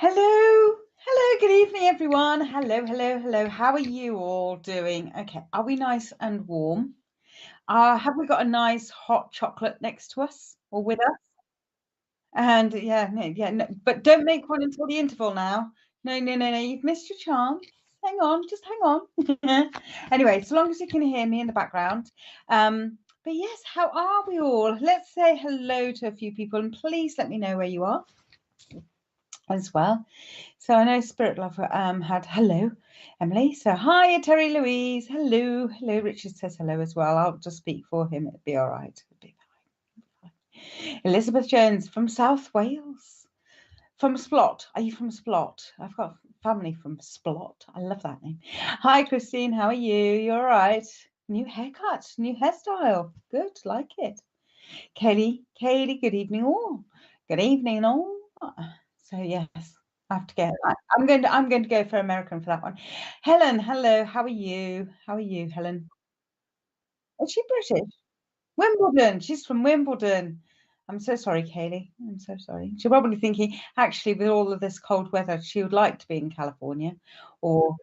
Hello, hello, good evening, everyone. Hello, hello, hello. How are you all doing? Okay, are we nice and warm? Have we got a nice hot chocolate next to us or with us? And no, but don't make one until the interval now. No, no, no, no, you've missed your chance. Hang on, just hang on. Anyway, so long as you can hear me in the background. But yes, how are we all? Let's say hello to a few people and please let me know where you are as well. So I know Spirit Lover had hello, Emily. So hi, Terry Louise. Hello, hello. Richard says hello as well. I'll just speak for him. It'll be all right. It'll be fine. Elizabeth Jones from South Wales. From Splot. Are you from Splot? I've got family from Splot. I love that name. Hi, Christine. How are you? You all right? New haircut, new hairstyle. Good, like it. Katie, good evening all. Good evening all. So yes, I have to go. I'm going to go for American for that one. Helen, hello. How are you? How are you, Helen? Is she British? Wimbledon. She's from Wimbledon. I'm so sorry, Kaylee. I'm so sorry. She's probably thinking, actually, with all of this cold weather, she would like to be in California. Or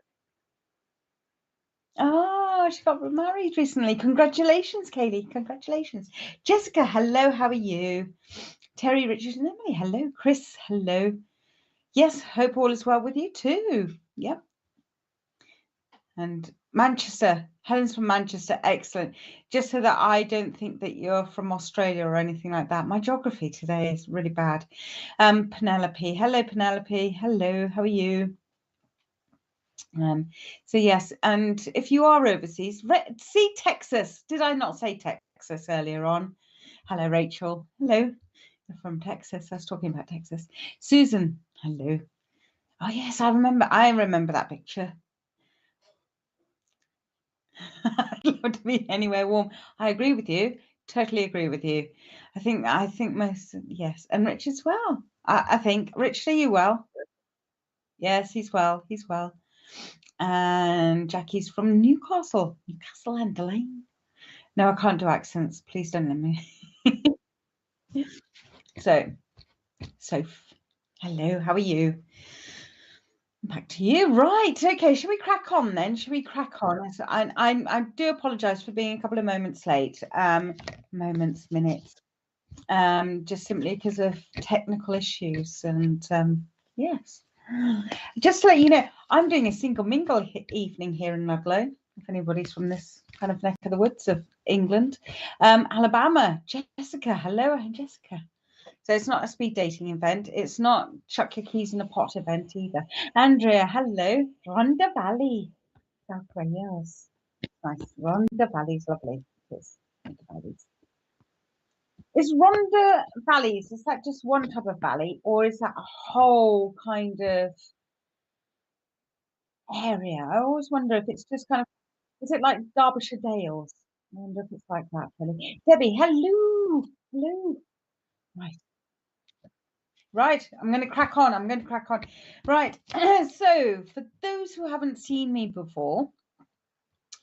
she got married recently. Congratulations, Kaylee. Congratulations. Jessica, hello. How are you? Terry, Richard, and Emily, hello. Chris, hello. Yes, hope all is well with you too. Yep. And Manchester, Helen's from Manchester, excellent. Just so that I don't think that you're from Australia or anything like that. My geography today is really bad. Penelope, hello, Penelope. Hello, how are you? So yes, and if you are overseas, see Texas. Did I not say Texas earlier on? Hello, Rachel. Hello. From Texas. I was talking about Texas. Susan, hello. Oh yes, I remember that picture. I'd love to be anywhere warm. I agree with you. Totally agree with you. I think most yes, and Rich as well. I think Rich, are you well? Yes, he's well. He's well. And Jackie's from Newcastle and Lane. No, I can't do accents. Please don't let me. So, hello. How are you? Back to you. Right. Okay. Shall we crack on then? Shall we crack on? I do apologise for being a couple of moments late. Minutes. Just simply because of technical issues. And yes. Just to let you know, I'm doing a single mingle evening here in Ludlow. If anybody's from this kind of neck of the woods of England. Alabama. Jessica. Hello, Jessica. So it's not a speed dating event. It's not chuck your keys in a pot event either. Andrea, hello. Rhondda Valley, South Wales. Nice. Rhondda Valley's lovely. Yes, Rhondda Valleys. Is Rhondda Valleys, is that just one type of valley or is that a whole kind of area? I always wonder if it's just kind of, is it like Derbyshire Dales? I wonder if it's like that, really. Debbie, hello. Hello. Right. Right, I'm going to crack on. Right, so for those who haven't seen me before,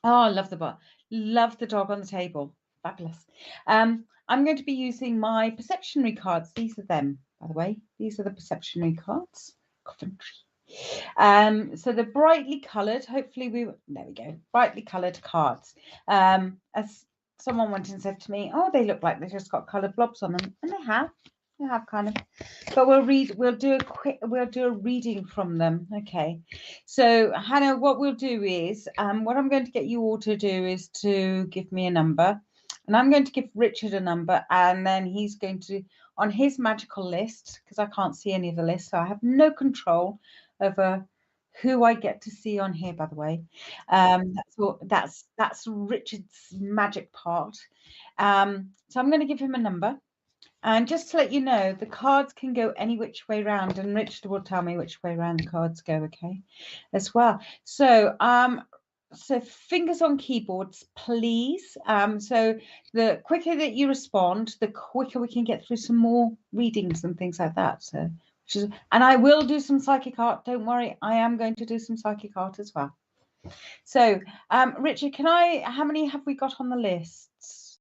I love the dog on the table. Fabulous. I'm going to be using my perceptionary cards. These are them, by the way. These are the perceptionary cards. Coventry. So they're brightly coloured. Hopefully there we go. Brightly coloured cards. As someone went and said to me, oh, they look like they just got coloured blobs on them, and they have. They have kind of, but we'll do a reading from them. Okay, so Hannah, what we'll do is what I'm going to get you all to do is to give me a number, and I'm going to give Richard a number, and then he's going to, on his magical list, because I can't see any of the list, so I have no control over who I get to see on here, by the way. That's Richard's magic part. So I'm going to give him a number. And just to let you know, the cards can go any which way round, and Richard will tell me which way round the cards go, okay, as well. So so fingers on keyboards, please. So the quicker that you respond, the quicker we can get through some more readings and things like that. So, and I will do some psychic art. Don't worry, I am going to do some psychic art as well. So, Richard, how many have we got on the list?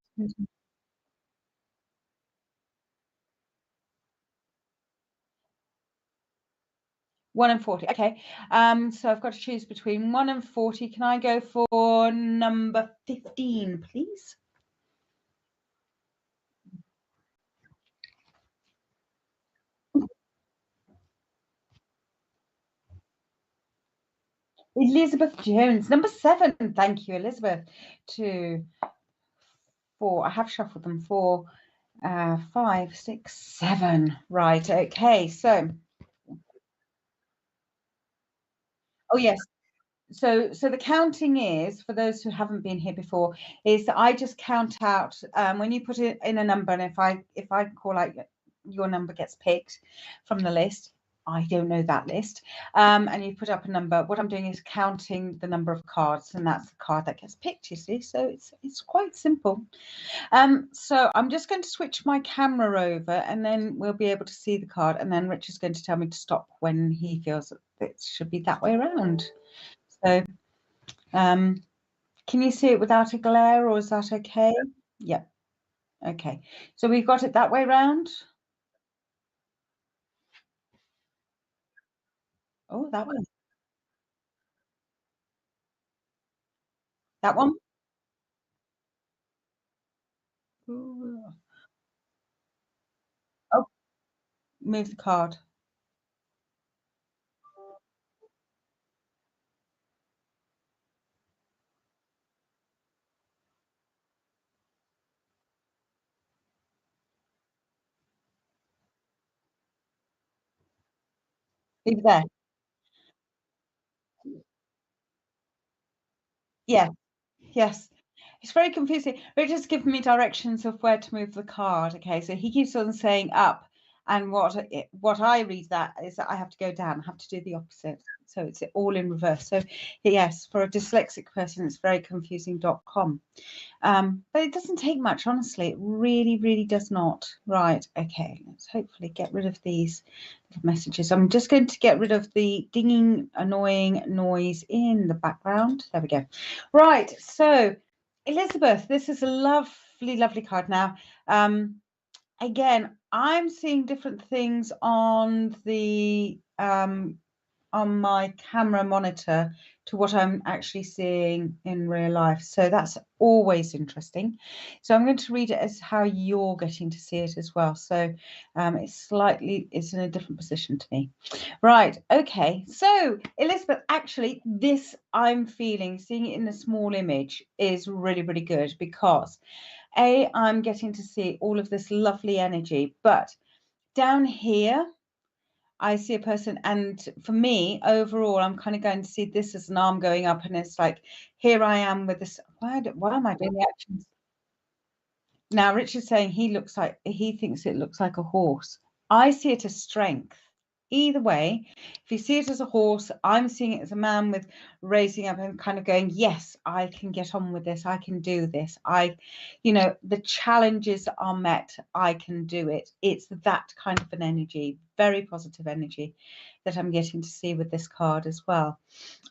1 and 40. Okay. So I've got to choose between 1 and 40. Can I go for number 15, please? Elizabeth Jones, number 7. Thank you, Elizabeth. 2, 4. I have shuffled them. 4, 5, 6, 7. Right. Okay. So, oh yes. So the counting is, for those who haven't been here before, is that I just count out when you put it in a number, and if I call out your number gets picked from the list. I don't know that list. And you put up a number. What I'm doing is counting the number of cards, and that's the card that gets picked, you see. So it's quite simple. So I'm just going to switch my camera over, and then we'll be able to see the card, and then Rich is going to tell me to stop when he feels that it should be that way around. So can you see it without a glare, or is that okay? Yeah. Okay. So we've got it that way round. Oh, that one. That one. Ooh. Oh, move the card. Leave it there. Yeah. Yes. It's very confusing. Richard's given me directions of where to move the card. Okay, so he keeps on saying up, and what I read that is that I have to go down. I have to do the opposite. So it's all in reverse. So yes, for a dyslexic person, it's very confusing.com. But it doesn't take much, honestly. It really, really does not. Right. Okay. Let's hopefully get rid of these messages. I'm just going to get rid of the dinging, annoying noise in the background. There we go. Right. So, Elizabeth, this is a lovely, lovely card. Now, again, I'm seeing different things on the on my camera monitor to what I'm actually seeing in real life. So that's always interesting. So I'm going to read it as how you're getting to see it as well. So it's in a different position to me. Right. Okay. So Elizabeth, actually, this I'm seeing it in a small image is really, really good because I'm getting to see all of this lovely energy, but down here, I see a person, and for me, overall, I'm kind of going to see this as an arm going up, and it's like, here I am with this. Why am I doing the actions? Now, Richard's saying he thinks it looks like a horse. I see it as strength. Either way, if you see it as a horse, I'm seeing it as a man with raising up and kind of going, yes, I can get on with this. I can do this. The challenges are met. I can do it. It's that kind of an energy, very positive energy that I'm getting to see with this card as well.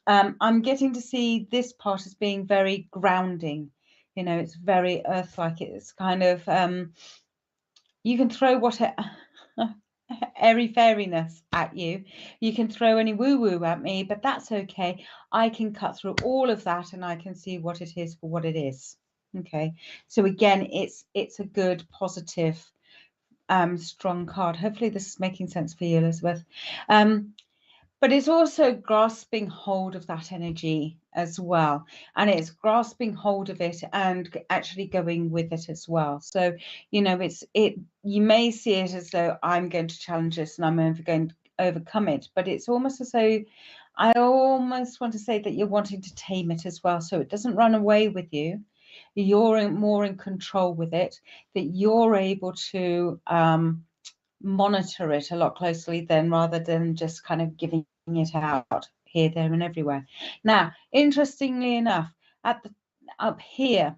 I'm getting to see this part as being very grounding. It's very earth-like. It's kind of you can throw what airy fairiness at you. You can throw any woo-woo at me, but that's okay. I can cut through all of that and I can see what it is for what it is. Okay. So again, it's a good, positive, strong card. Hopefully this is making sense for you, Elizabeth. But it's also grasping hold of that energy as well. And it's grasping hold of it and actually going with it as well. So, you may see it as though I'm going to challenge this and I'm going to overcome it, but it's almost as though I almost want to say that you're wanting to tame it as well. So it doesn't run away with you. You're more in control with it, that you're able to monitor it a lot closely then, rather than just kind of giving it out here, there, and everywhere. Now, interestingly enough, up here,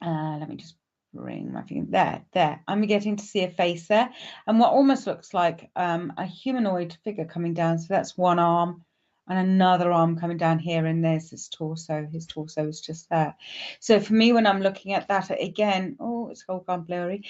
let me just bring my finger there. I'm getting to see a face there, and what almost looks like a humanoid figure coming down. So that's one arm, and another arm coming down here, and there's his torso. His torso is just there. So for me, when I'm looking at that again, oh, it's all gone blurry.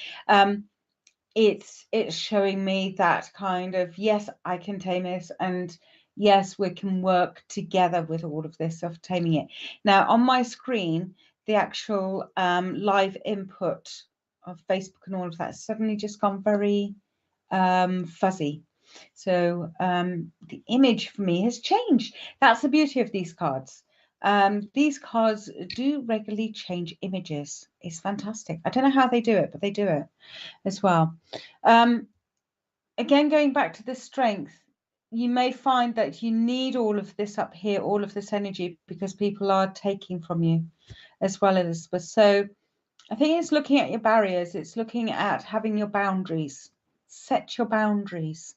it's showing me that kind of, yes, I can tame this, and yes, we can work together with all of this of taming it. Now on my screen, the actual live input of Facebook and all of that suddenly just gone very fuzzy. So the image for me has changed. That's the beauty of these cards. These cards do regularly change images. It's fantastic. I don't know how they do it, but they do it as well. Again, going back to the strength, you may find that you need all of this up here, all of this energy, because people are taking from you as well, Elizabeth. So I think it's looking at your barriers. It's looking at having your boundaries. Set your boundaries.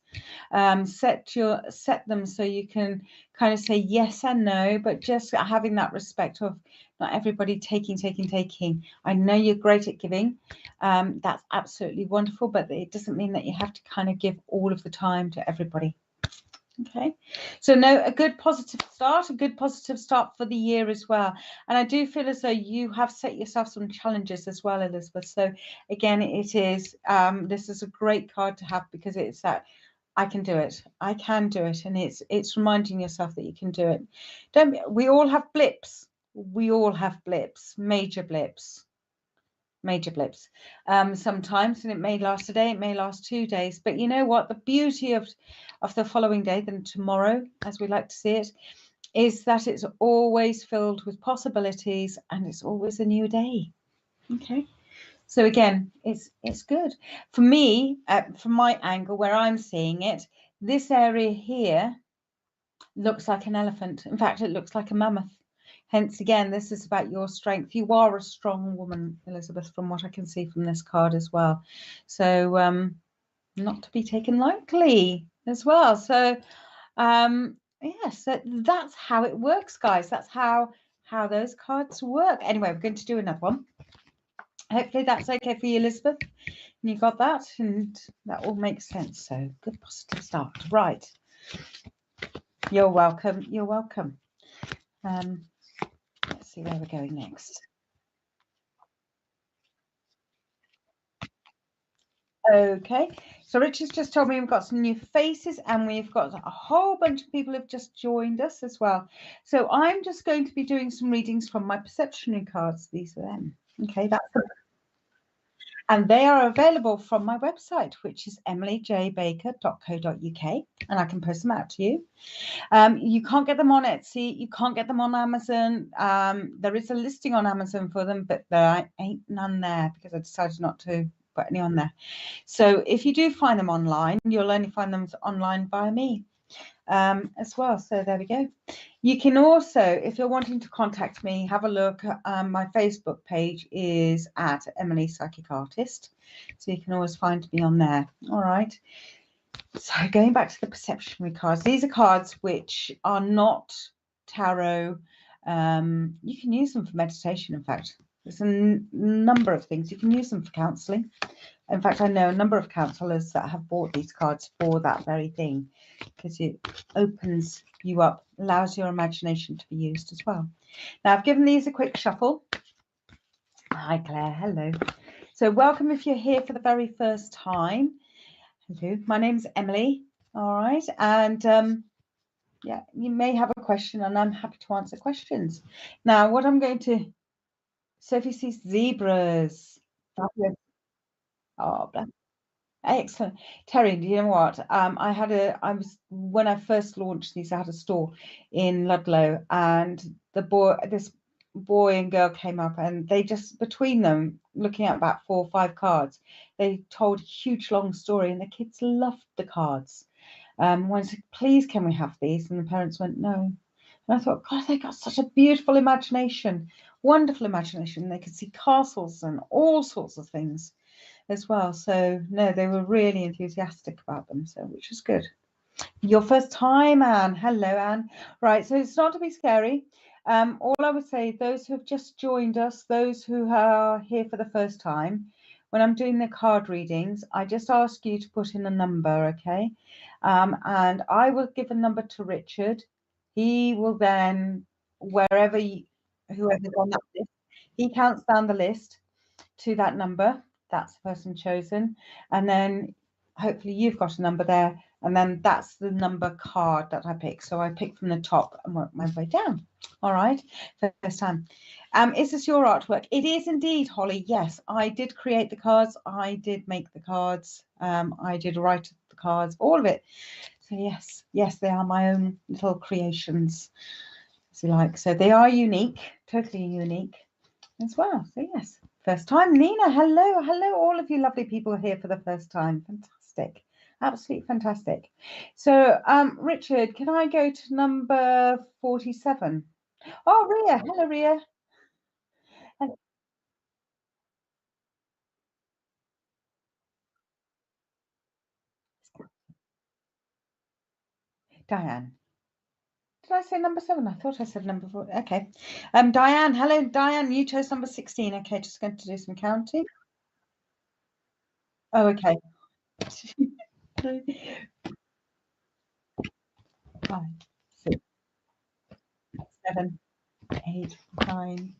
Set them so you can kind of say yes and no, but just having that respect of not everybody taking. I know you're great at giving. That's absolutely wonderful, but it doesn't mean that you have to kind of give all of the time to everybody. Okay, so no, a good positive start for the year as well. And I do feel as though you have set yourself some challenges as well, Elizabeth. So again, it is this is a great card to have, because it's that I can do it. I can do it. And it's reminding yourself that you can do it. We all have blips. We all have blips, major blips. Sometimes, and it may last a day, it may last 2 days. But you know what? The beauty of the following day, then tomorrow, as we like to see it, is that it's always filled with possibilities, and it's always a new day. Okay. So again, it's good. For me, from my angle where I'm seeing it, this area here looks like an elephant. In fact, it looks like a mammoth. Hence, again, this is about your strength. You are a strong woman, Elizabeth, from what I can see from this card as well. So not to be taken lightly as well. So yes, that's how it works, guys. That's how those cards work. Anyway, we're going to do another one. Hopefully that's okay for you, Elizabeth. And you got that, and that all makes sense. So good positive start. Right. You're welcome. You're welcome. Let's see where we're going next. Okay, so Richard's just told me we've got some new faces, and we've got a whole bunch of people who've just joined us as well. So I'm just going to be doing some readings from my perception cards. These are them. Okay, that's and they are available from my website, which is emilyjbaker.co.uk, and I can post them out to you. You can't get them on Etsy. You can't get them on Amazon. There is a listing on Amazon for them, but there ain't none there because I decided not to put any on there. So if you do find them online, you'll only find them online by me as well. So there we go. You can also, if you're wanting to contact me, have a look. My Facebook page is at Emily Psychic Artist. So you can always find me on there. All right. So going back to the perception cards, these are cards which are not tarot. You can use them for meditation. In fact, there's a number of things. You can use them for counselling. In fact, I know a number of counsellors that have bought these cards for that very thing, because it opens you up, allows your imagination to be used as well. Now, I've given these a quick shuffle. Hi, Claire. Hello. So welcome if you're here for the very first time. Hello, my name's Emily. All right, and yeah, you may have a question, and I'm happy to answer questions. Now, what I'm going to, Sophie sees zebras. Oh, bless. Excellent, Terry. Do you know what? When I first launched these, I had a store in Ludlow, and this boy and girl came up, and they just, between them, looking at about 4 or 5 cards, they told a huge long story, and the kids loved the cards. When I said, please, can we have these? And the parents went, no. And I thought, God, they got such a beautiful imagination, wonderful imagination. They could see castles and all sorts of things as well. So no, they were really enthusiastic about them, so which was good. Your first time, Anne. Hello, Anne. Right, so it's not to be scary. All I would say, those who have just joined us, those who are here for the first time, when I'm doing the card readings, I just ask you to put in a number, okay? And I will give a number to Richard. He will then, whoever's on that list, he counts down the list to that number. that's the person chosen. And then hopefully you've got a number there. And then that's the number card that I pick. So I pick from the top and work my way down. All right, first time. Is this your artwork? It is indeed, Holly. Yes, I did create the cards. I did make the cards. I did write the cards, all of it. So yes, they are my own little creations, as you like. So they are unique, totally unique as well. So yes, first time. Nina, hello, all of you lovely people here for the first time. Fantastic, absolutely fantastic. So Richard, can I go to number 47? Oh, Ria, hello, Ria. Diane. Did I say number 7? I thought I said number 4. Okay. Diane, hello, Diane. You chose number 16. Okay, just going to do some counting. Oh, okay. 3, 5, 6, 7, 8, 9,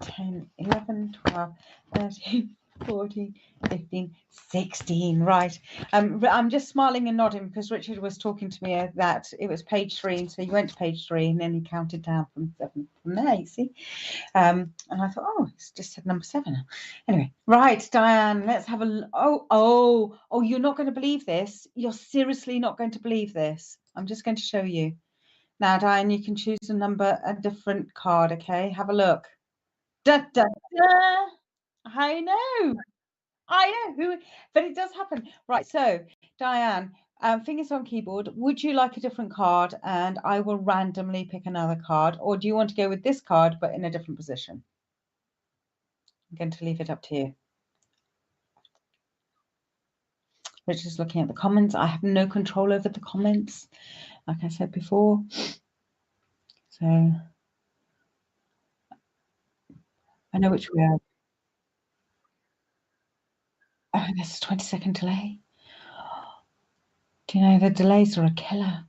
10, 11, 12, 13, 14, 15, 16. Right. I'm just smiling and nodding because Richard was talking to me that it was page 3. So he went to page 3 and then he counted down from 7 from there, you see. And I thought, oh, it's just said number 7. Anyway, right, Diane, let's have a. Oh, you're not going to believe this. You're seriously not going to believe this. I'm just going to show you. Now, Diane, you can choose a different card, okay? Have a look. Da, da, da. I know. But it does happen. Right, so, Diane, fingers on keyboard. Would you like a different card? And I will randomly pick another card. Or do you want to go with this card, but in a different position? I'm going to leave it up to you. Which is looking at the comments. I have no control over the comments, like I said before. So I know which we are. Oh, there's a 20-second delay. Do you know the delays are a killer?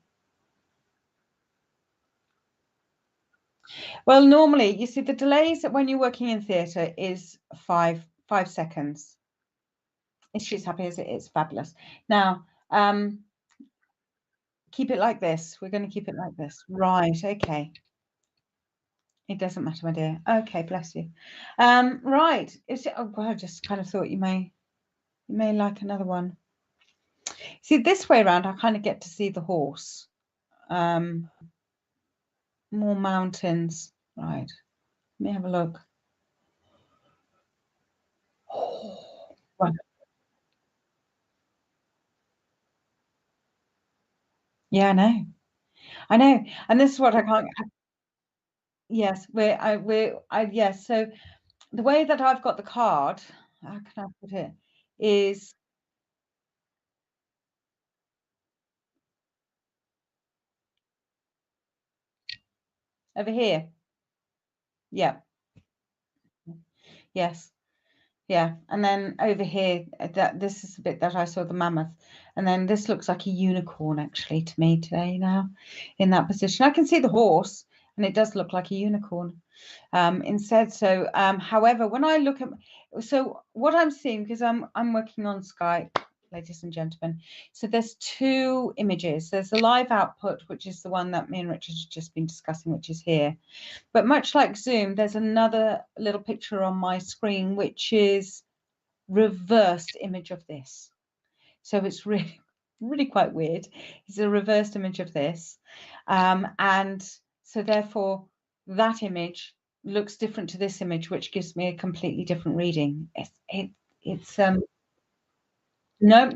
Well, normally, you see, the delays when you're working in theatre is 5 seconds. If she's happy as it is, fabulous. Now, keep it like this. We're going to keep it like this. Right, okay. It doesn't matter, my dear. Okay, bless you. Right. Oh, well, I just kind of thought you may like another one. See, this way around, I kind of get to see the horse. More mountains. Right. Let me have a look. Oh, right. Yeah, I know. And this is what I can't. Yes, yes. So the way that I've got the card, how can I put it, is over here. Yeah. Yes. Yeah, and then over here, this is the bit that I saw the mammoth, and then this looks like a unicorn actually to me today now, in that position. I can see the horse, and it does look like a unicorn instead. So, however, when I look at, so what I'm seeing, because I'm working on Skype, ladies and gentlemen. So there's 2 images. There's the live output, which is the one that me and Richard have just been discussing, which is here. But much like Zoom, there's another little picture on my screen, which is reversed image of this. So it's really, really quite weird. It's a reversed image of this. And so therefore, that image looks different to this image, which gives me a completely different reading. It's no.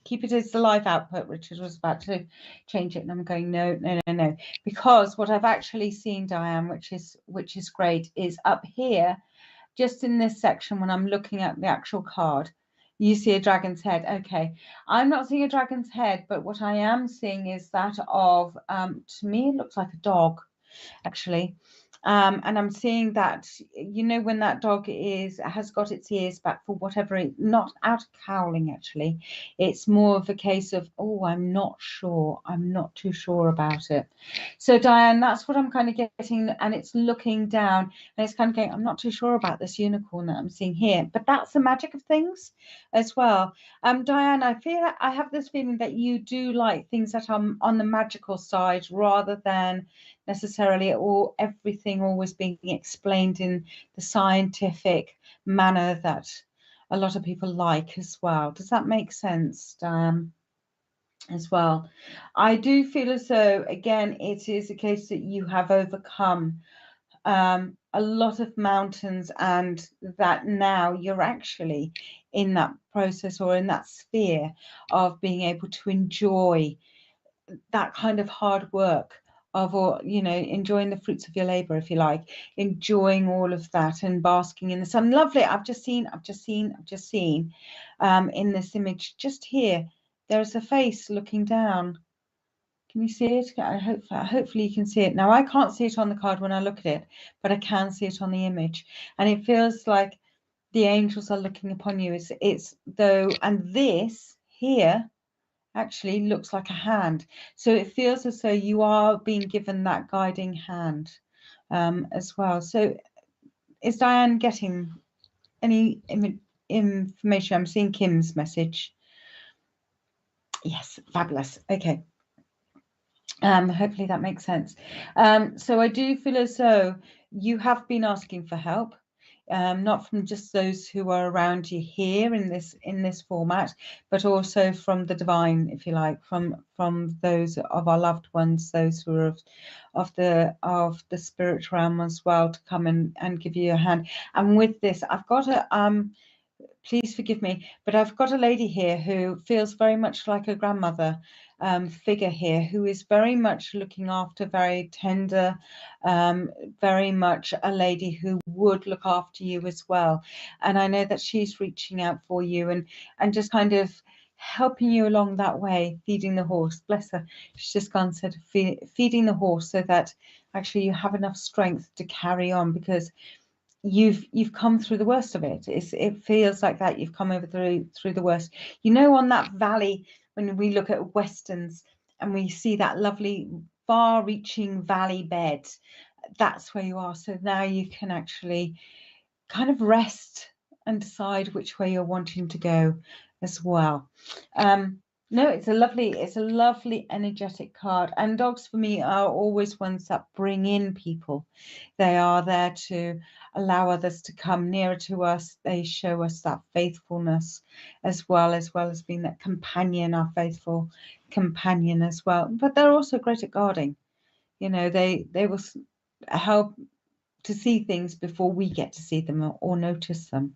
Keep it as the live output. Richard was about to change it, and I'm going no. Because what I've actually seen, Diane, which is great, is up here, just in this section when I'm looking at the actual card, you see a dragon's head. Okay, I'm not seeing a dragon's head, but what I am seeing is that of, to me, it looks like a dog, actually. And I'm seeing that, you know, when that dog has got its ears back for whatever, not out of cowling actually, it's more of a case of, oh, I'm not sure, I'm not too sure about it. So Diane, that's what I'm kind of getting, and it's looking down and it's kind of going, I'm not too sure about this unicorn that I'm seeing here, but that's the magic of things as well. Diane, I have this feeling that you do like things that are on the magical side rather than necessarily everything always being explained in the scientific manner that a lot of people like as well. Does that make sense, Diane? As well, I do feel as though, again, it is a case that you have overcome a lot of mountains, and that now you're actually in that process or in that sphere of being able to enjoy that kind of hard work of, or you know, enjoying the fruits of your labor, if you like, enjoying all of that and basking in the sun. Lovely. I've just seen in this image just here, there's a face looking down. Can you see it? Hopefully you can see it. Now I can't see it on the card when I look at it, but I can see it on the image, and it feels like the angels are looking upon you. It's though, and this here actually looks like a hand. So it feels as though you are being given that guiding hand as well. So is Diane getting any information? I'm seeing Kim's message. Yes, fabulous. Okay. Hopefully that makes sense. So I do feel as though you have been asking for help. Not from just those who are around you here in this format, but also from the divine, if you like, from those of our loved ones, those who are of the spirit realm as well, to come and give you a hand. And with this, I've got a please forgive me, but I've got a lady here who feels very much like a grandmother figure here, who is very much looking after, very tender, very much a lady who would look after you as well. And I know that she's reaching out for you and just kind of helping you along that way, feeding the horse. Bless her. She's just gone and said feeding the horse so that actually you have enough strength to carry on, because you've come through the worst of it. It feels like that you've come over through the worst. You know, on that valley, when we look at westerns and we see that lovely far-reaching valley bed, that's where you are. So now you can actually kind of rest and decide which way you're wanting to go as well. No, it's a lovely energetic card. And dogs for me are always ones that bring in people. They are there to allow others to come nearer to us. They show us that faithfulness as well as being that companion, our faithful companion as well. But they're also great at guarding. You know, they will help to see things before we get to see them or notice them.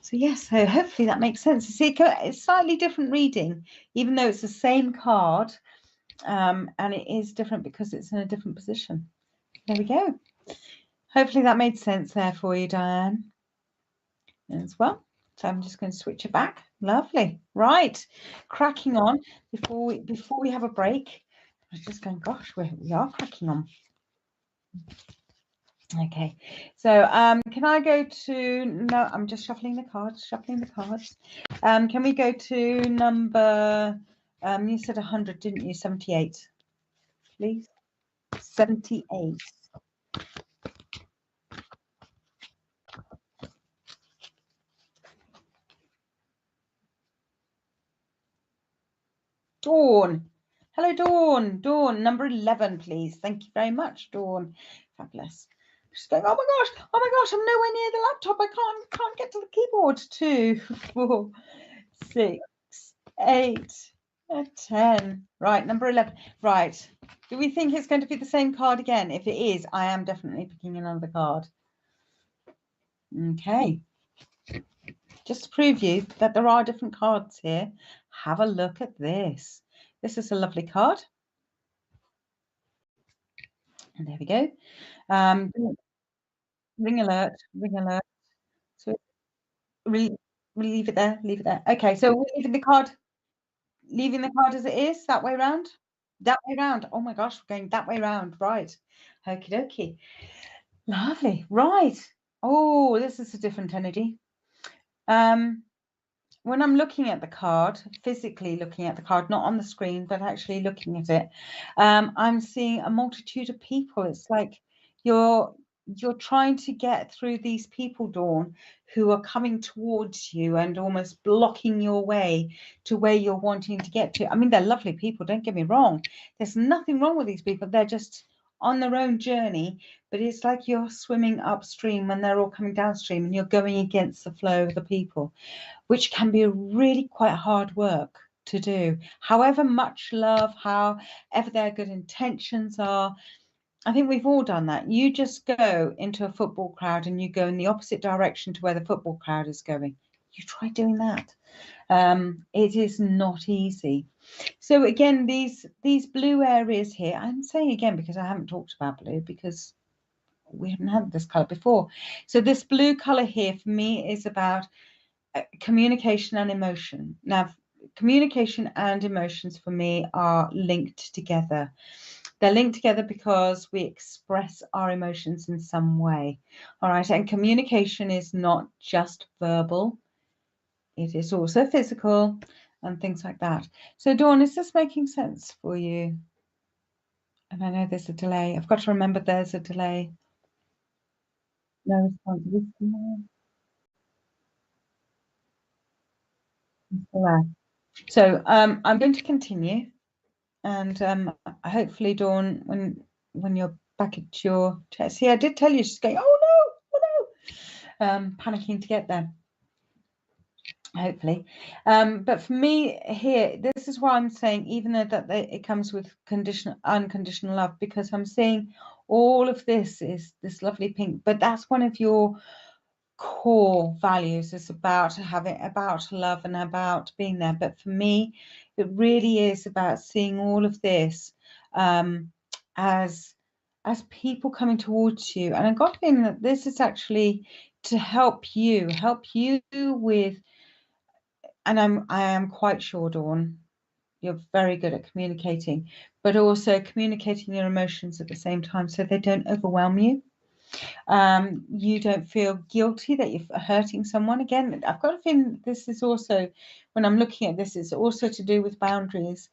So yes, so hopefully that makes sense. You see, it's slightly different reading, even though it's the same card, and it is different because it's in a different position. There we go. Hopefully that made sense there for you, Diane, as well. So I'm just going to switch it back. Lovely. Right, cracking on before we have a break. I was just going, gosh, we are cracking on. Okay, so can I go to, no, I'm just shuffling the cards. Can we go to number, you said 100, didn't you? 78, please. 78. Dawn. Hello, Dawn. Dawn, number 11, please. Thank you very much, Dawn. Fabulous. She's going, oh my gosh, I'm nowhere near the laptop. I can't get to the keyboard. 2, 4, 6, 8, 10. Right, number 11. Right. Do we think it's going to be the same card again? If it is, I am definitely picking another card. Okay. Just to prove you that there are different cards here, have a look at this. This is a lovely card. And there we go. Ring alert. So we'll leave it there. Okay, so we're leaving the card as it is, that way round. That way round. Oh my gosh, we're going that way round. Right. Okie dokie. Lovely. Right. Oh, this is a different energy. Um, when I'm looking at the card, physically looking at the card, not on the screen, but actually looking at it, I'm seeing a multitude of people. It's like you're you're trying to get through these people, Dawn, who are coming towards you and almost blocking your way to where you're wanting to get to. I mean, they're lovely people, don't get me wrong. There's nothing wrong with these people. They're just on their own journey, but it's like you're swimming upstream when they're all coming downstream and you're going against the flow of the people, which can be really quite hard work to do. However much love, however their good intentions are, I think we've all done that. You just go into a football crowd and you go in the opposite direction to where the football crowd is going. You try doing that. It is not easy. So again, these blue areas here, I'm saying again because I haven't talked about blue because we haven't had this color before. So this blue color here for me is about communication and emotion. Now, communication and emotions for me are linked together. They're linked together because we express our emotions in some way. All right. And communication is not just verbal, it is also physical and things like that. So, Dawn, is this making sense for you? And I know there's a delay. I've got to remember there's a delay. No response. So I'm going to continue, and hopefully, Dawn, when you're back at your chair. See, I did tell you she's going. Oh no! Oh no! Panicking to get there. Hopefully, but for me here, this is why I'm saying, even though that it comes with unconditional love, because I'm seeing all of this is this lovely pink, but that's one of your core values, is about love and about being there. But for me, it really is about seeing all of this as people coming towards you. And I got a feeling that this is actually to help you with, and I am quite sure, Dawn, you're very good at communicating, but also communicating your emotions at the same time so they don't overwhelm you. You don't feel guilty that you're hurting someone. Again, I've got a feeling this is also, when I'm looking at this, it's also to do with boundaries,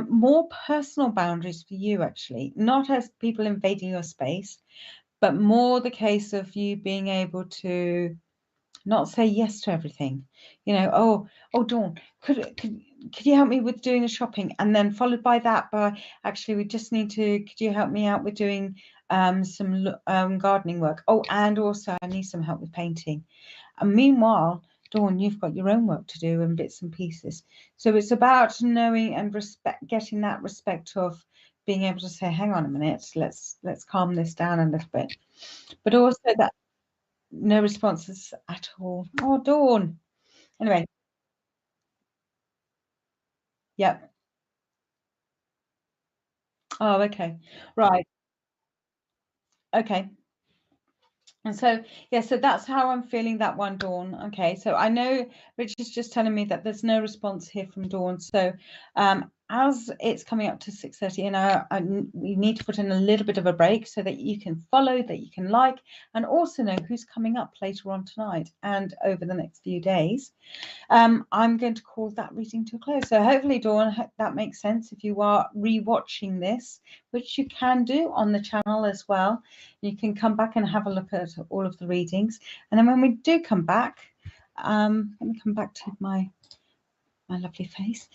more personal boundaries for you, actually, not as people invading your space, but more the case of you being able to not say yes to everything. You know, oh, Dawn, could you help me with doing the shopping? And then followed by that, by actually, we just need to, could you help me out with doing some gardening work? Oh, and also I need some help with painting. And meanwhile, Dawn, you've got your own work to do and bits and pieces. So it's about knowing and getting that respect of being able to say, hang on a minute, let's calm this down a little bit. But also that no responses at all. Oh, Dawn. Anyway, yep. Oh, okay. Right. Okay. And so, yeah, so that's how I'm feeling that one, Dawn. Okay, so I know Richard's just telling me that there's no response here from Dawn. So as it's coming up to 6:30, and we need to put in a little bit of a break so that you can follow, that you can like, and also know who's coming up later on tonight and over the next few days. I'm going to call that reading to a close. So hopefully, Dawn, that makes sense. If you are rewatching this, which you can do on the channel as well, you can come back and have a look at all of the readings. And then when we do come back, let me come back to my lovely face.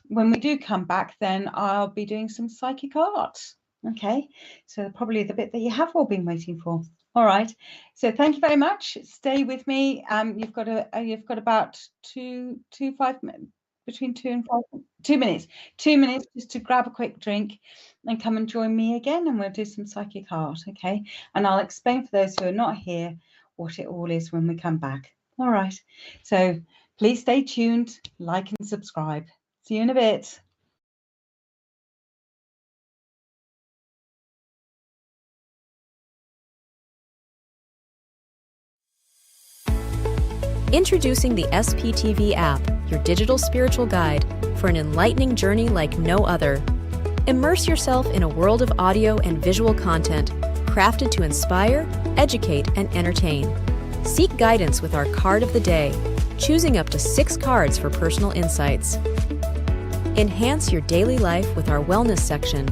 When we do come back, then I'll be doing some psychic art. Okay, so probably the bit that you have all been waiting for. All right, so thank you very much. Stay with me. You've got about between 2 and 5, 2 minutes. 2 minutes just to grab a quick drink and come and join me again, and we'll do some psychic art. Okay, and I'll explain for those who are not here what it all is when we come back. All right, so please stay tuned, like and subscribe. See you in a bit. Introducing the sptv app, your digital spiritual guide for an enlightening journey like no other. Immerse yourself in a world of audio and visual content crafted to inspire, educate, and entertain. Seek guidance with our card of the day, choosing up to 6 cards for personal insights. Enhance your daily life with our wellness section,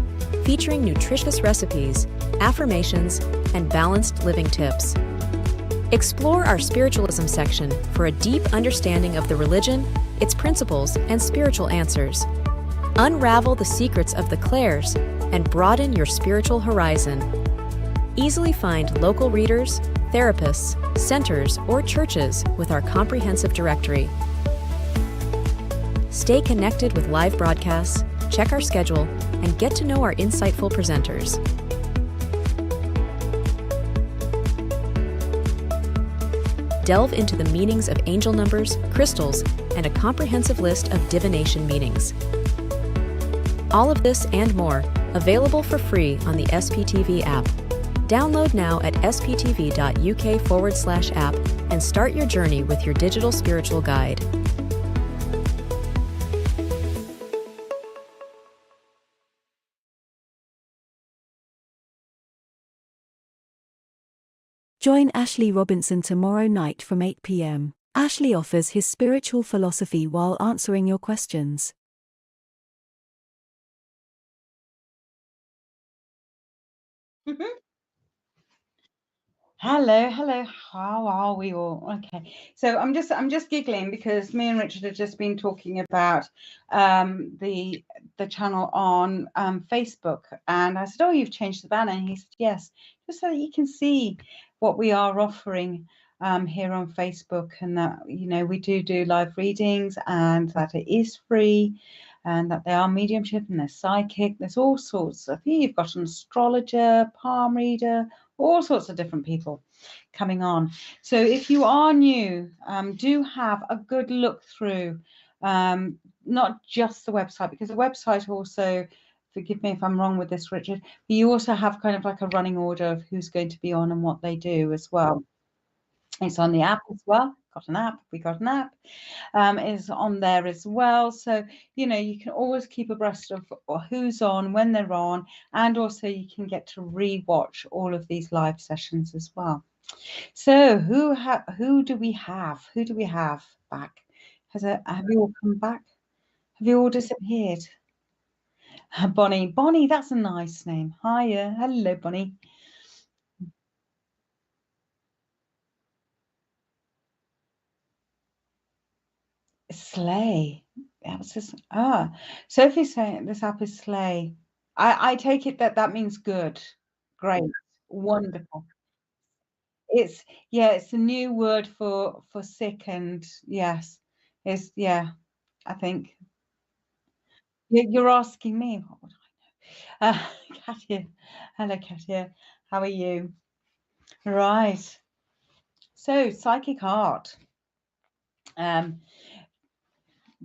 featuring nutritious recipes, affirmations, and balanced living tips. Explore our spiritualism section for a deep understanding of the religion, its principles, and spiritual answers. Unravel the secrets of the clairs and broaden your spiritual horizon. Easily find local readers, therapists, centers, or churches with our comprehensive directory. Stay connected with live broadcasts, check our schedule, and get to know our insightful presenters. Delve into the meanings of angel numbers, crystals, and a comprehensive list of divination meanings. All of this and more, available for free on the SPTV app. Download now at sptv.uk/app and start your journey with your digital spiritual guide. Join Ashley Robinson tomorrow night from 8 p.m. Ashley offers his spiritual philosophy while answering your questions. Hello, how are we all? Okay, so I'm just giggling because me and Richard have just been talking about the channel on Facebook, and I said, oh, you've changed the banner, and he said, yes, just so that you can see what we are offering here on Facebook, and that, you know, we do live readings, and that it is free, and that they are mediumship and they're psychic. There's all sorts of, you've got an astrologer, palm reader, all sorts of different people coming on. So if you are new, do have a good look through, not just the website, because the website also, forgive me if I'm wrong with this, Richard, but you also have kind of like a running order of who's going to be on and what they do as well. It's on the app as well. Got an app. We got an app. Is on there as well. So, you know, you can always keep abreast of who's on, when they're on, and also you can get to re-watch all of these live sessions as well. So who do we have? Who do we have back? Have you all come back? Have you all disappeared? Bonnie, that's a nice name. Hiya, hello, Bonnie. Slay. That was just, Sophie's saying this app is slay. I take it that means good, great, wonderful. It's, yeah, it's a new word for sick, and yes, it's, yeah, I think you're asking me. What would I know? Katia, hello, Katia. How are you? Right. So psychic art.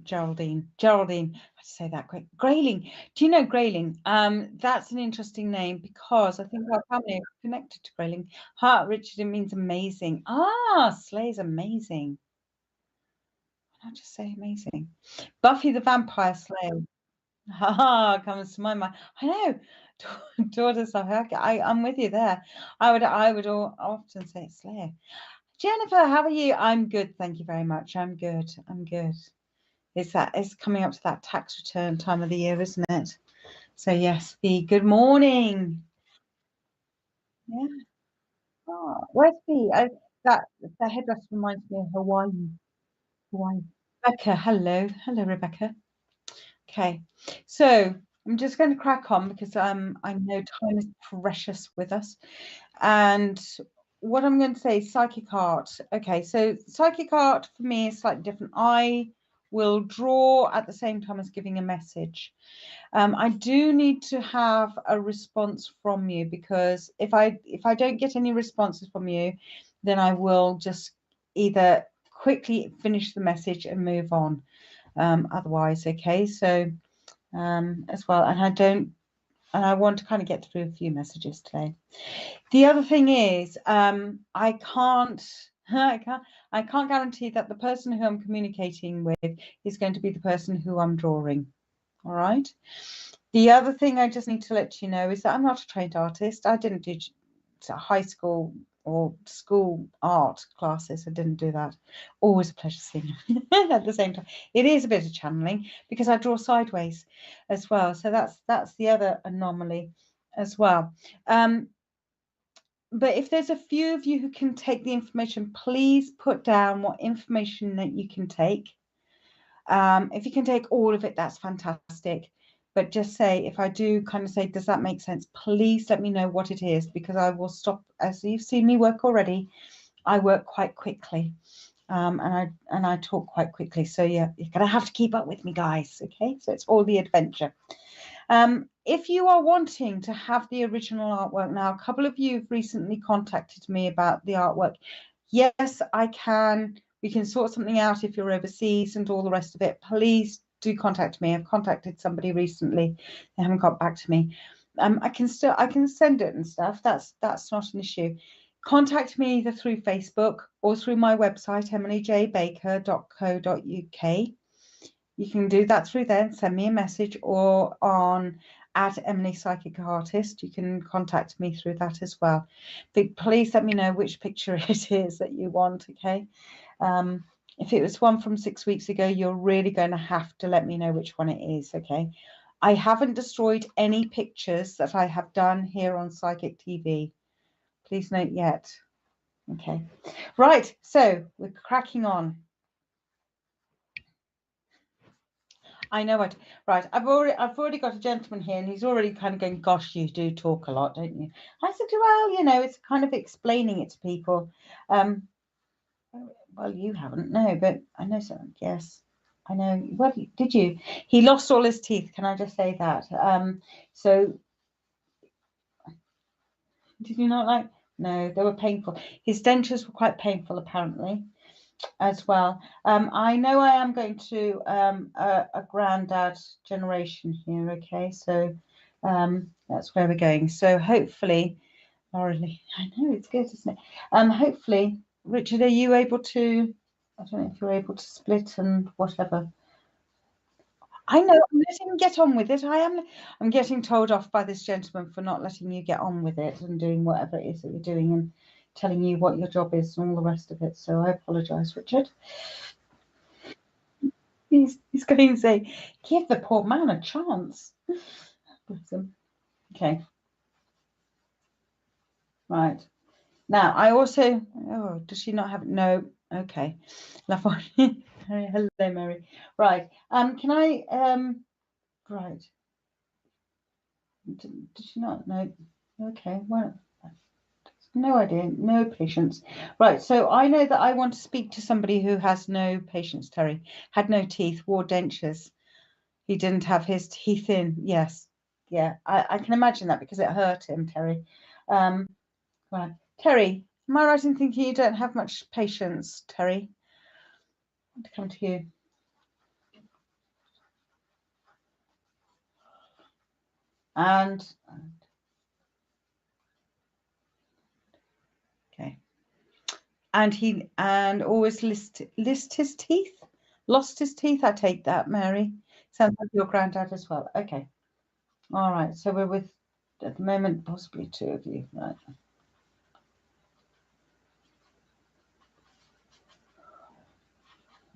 Geraldine, I say that quick. Grayling. Do you know Grayling? That's an interesting name because I think our family are connected to Grayling. Richard, it means amazing. Slay's amazing. I'll just say amazing. Buffy the Vampire Slayer. Comes to my mind. I know. Daughters of Hercules. I'm with you there. I would often say Slayer. Jennifer, how are you? I'm good, thank you very much. I'm good. It's coming up to that tax return time of the year, isn't it? So yes, good morning. Yeah. Where's Bea? That headdress reminds me of Hawaii. Rebecca, hello, Rebecca. Okay, so I'm just going to crack on because I know time is precious with us, and what I'm going to say is psychic art. Okay, so psychic art for me is slightly different. I will draw at the same time as giving a message. I do need to have a response from you, because if I don't get any responses from you, then I will just either quickly finish the message and move on. Otherwise, okay. So as well, and I want to kind of get through a few messages today. The other thing is, I can't guarantee that the person who I'm communicating with is going to be the person who I'm drawing. All right. The other thing I just need to let you know is that I'm not a trained artist. I didn't do high school or school art classes. I didn't do that. Always a pleasure seeing you at the same time. It is a bit of channeling because I draw sideways as well. So that's the other anomaly as well. But if there's a few of you who can take the information, please put down what information that you can take. If you can take all of it, that's fantastic. But just say, if I do kind of say, does that make sense? Please let me know what it is, because I will stop. As you've seen me work already, I work quite quickly, and I talk quite quickly. So yeah, you're gonna have to keep up with me, guys. Okay, so it's all the adventure. If you are wanting to have the original artwork now, a couple of you have recently contacted me about the artwork. Yes, I can. We can sort something out if you're overseas and all the rest of it. Please do contact me. I've contacted somebody recently. They haven't got back to me. I can send it and stuff. That's not an issue. Contact me either through Facebook or through my website, emilyjbaker.co.uk. You can do that through there and send me a message, or on at Emily Psychic Artist. You can contact me through that as well. But please let me know which picture it is that you want, okay? If it was one from 6 weeks ago, you're really going to have to let me know which one it is, okay? I haven't destroyed any pictures that I have done here on Psychic TV. Please note yet. Okay. Right, so we're cracking on. I know it. Right, I've already got a gentleman here, and he's already kind of going, "Gosh, you do talk a lot, don't you?" I said, "Well, you know, it's kind of explaining it to people." Well, you haven't, no, but I know something. Yes, I know. Well, did you? He lost all his teeth. Can I just say that? So did you not like? No, they were painful. His dentures were quite painful, apparently, as well. I know I am going to a granddad generation here, okay? So that's where we're going. So hopefully, Laurie, I know it's good, isn't it? Hopefully, Richard, are you able to, I don't know if you're able to split and whatever. I know, I'm letting him get on with it. I'm getting told off by this gentleman for not letting you get on with it and doing whatever it is that you're doing and telling you what your job is and all the rest of it. So I apologise, Richard. He's going to say, give the poor man a chance. Bless him. Okay. Right. Now, I also, oh, does she not have it? No. Okay. Hello, Mary. Right. Can I, right. Did she not? No. Okay. Well, no idea. No patience. Right. So I know that I want to speak to somebody who has no patience, Terry. Had no teeth, wore dentures. He didn't have his teeth in. Yes. Yeah. I can imagine that because it hurt him, Terry. Right. Terry, am I right in thinking you don't have much patience, Terry? I want to come to you. And okay. And he always list his teeth. Lost his teeth. I take that, Mary. Sounds like your granddad as well. Okay. All right. So we're with, at the moment, possibly two of you. Right.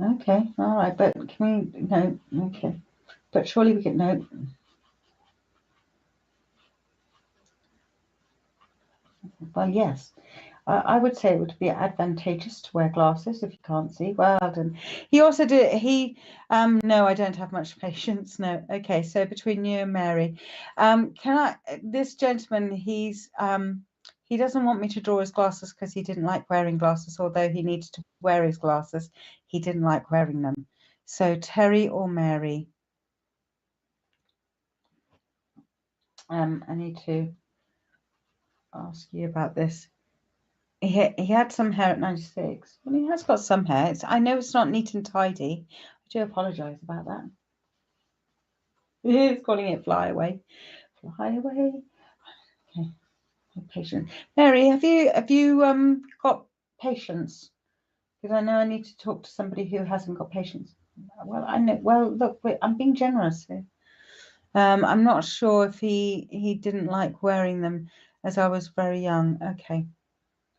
Okay. All right. But can we? No. Okay. But surely we can. No. Well, yes. I would say it would be advantageous to wear glasses if you can't see. Well done. He also did. No, I don't have much patience. No. Okay. So between you and Mary, this gentleman, he doesn't want me to draw his glasses because he didn't like wearing glasses. Although he needs to wear his glasses, he didn't like wearing them. So Terry or Mary, I need to ask you about this. He had some hair at 96. Well, he has got some hair. I know it's not neat and tidy. I do apologise about that. He's calling it fly away. Fly away. Okay. Patience. Mary, have you got patience? Because I know I need to talk to somebody who hasn't got patience. Well, I know. Well, look, I'm being generous here. I'm not sure if he didn't like wearing them. as I was very young. Okay.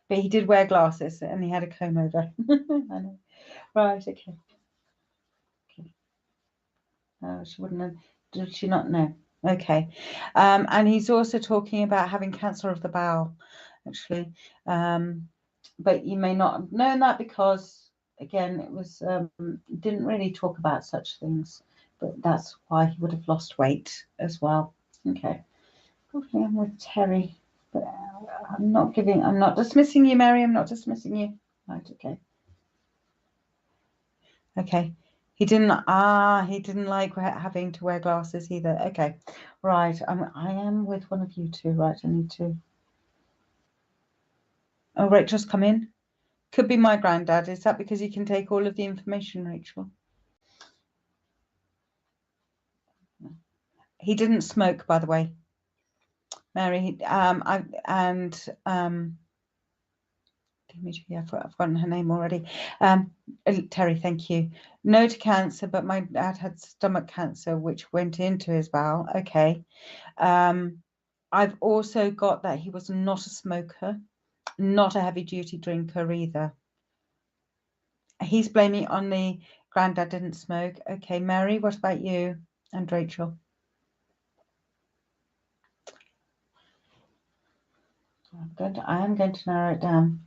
But he did wear glasses and he had a comb over. I know. Right, okay. She wouldn't have, did she not know? Okay. And he's also talking about having cancer of the bowel, actually. But you may not have known that because, again, it was didn't really talk about such things. But that's why he would have lost weight as well. Okay. Okay, I'm with Terry. But I'm not dismissing you, Mary. I'm not dismissing you. Right, okay. Okay. He didn't like having to wear glasses either. Okay. Right. I am with one of you two. Right. I need to. Oh, Rachel's come in. Could be my granddad. Is that because he can take all of the information, Rachel? He didn't smoke, by the way. Mary, I've forgotten her name already. Terry, thank you. No to cancer, but my dad had stomach cancer, which went into his bowel. Okay. I've also got that he was not a smoker, not a heavy duty drinker either. He's blaming on the granddad didn't smoke. Okay, Mary, what about you and Rachel? I am going to narrow it down.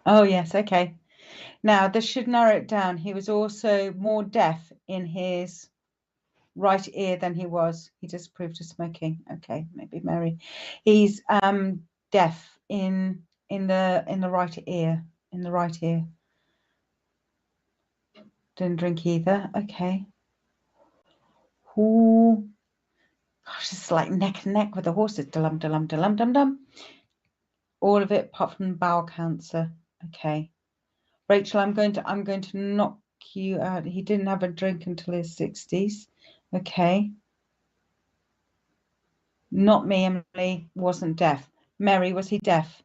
Oh, yes, okay. Now, this should narrow it down. He was also more deaf in his right ear than he was. He disapproved of smoking. Okay, maybe Mary. He's deaf in the right ear. In the right ear. Didn't drink either. Okay. Ooh. Gosh, it's like neck and neck with the horses. Dum dum dum dum dum. All of it apart from bowel cancer. Okay. Rachel, I'm going to knock you out. He didn't have a drink until his 60s. Okay. Not me, Emily. Wasn't deaf. Mary, was he deaf?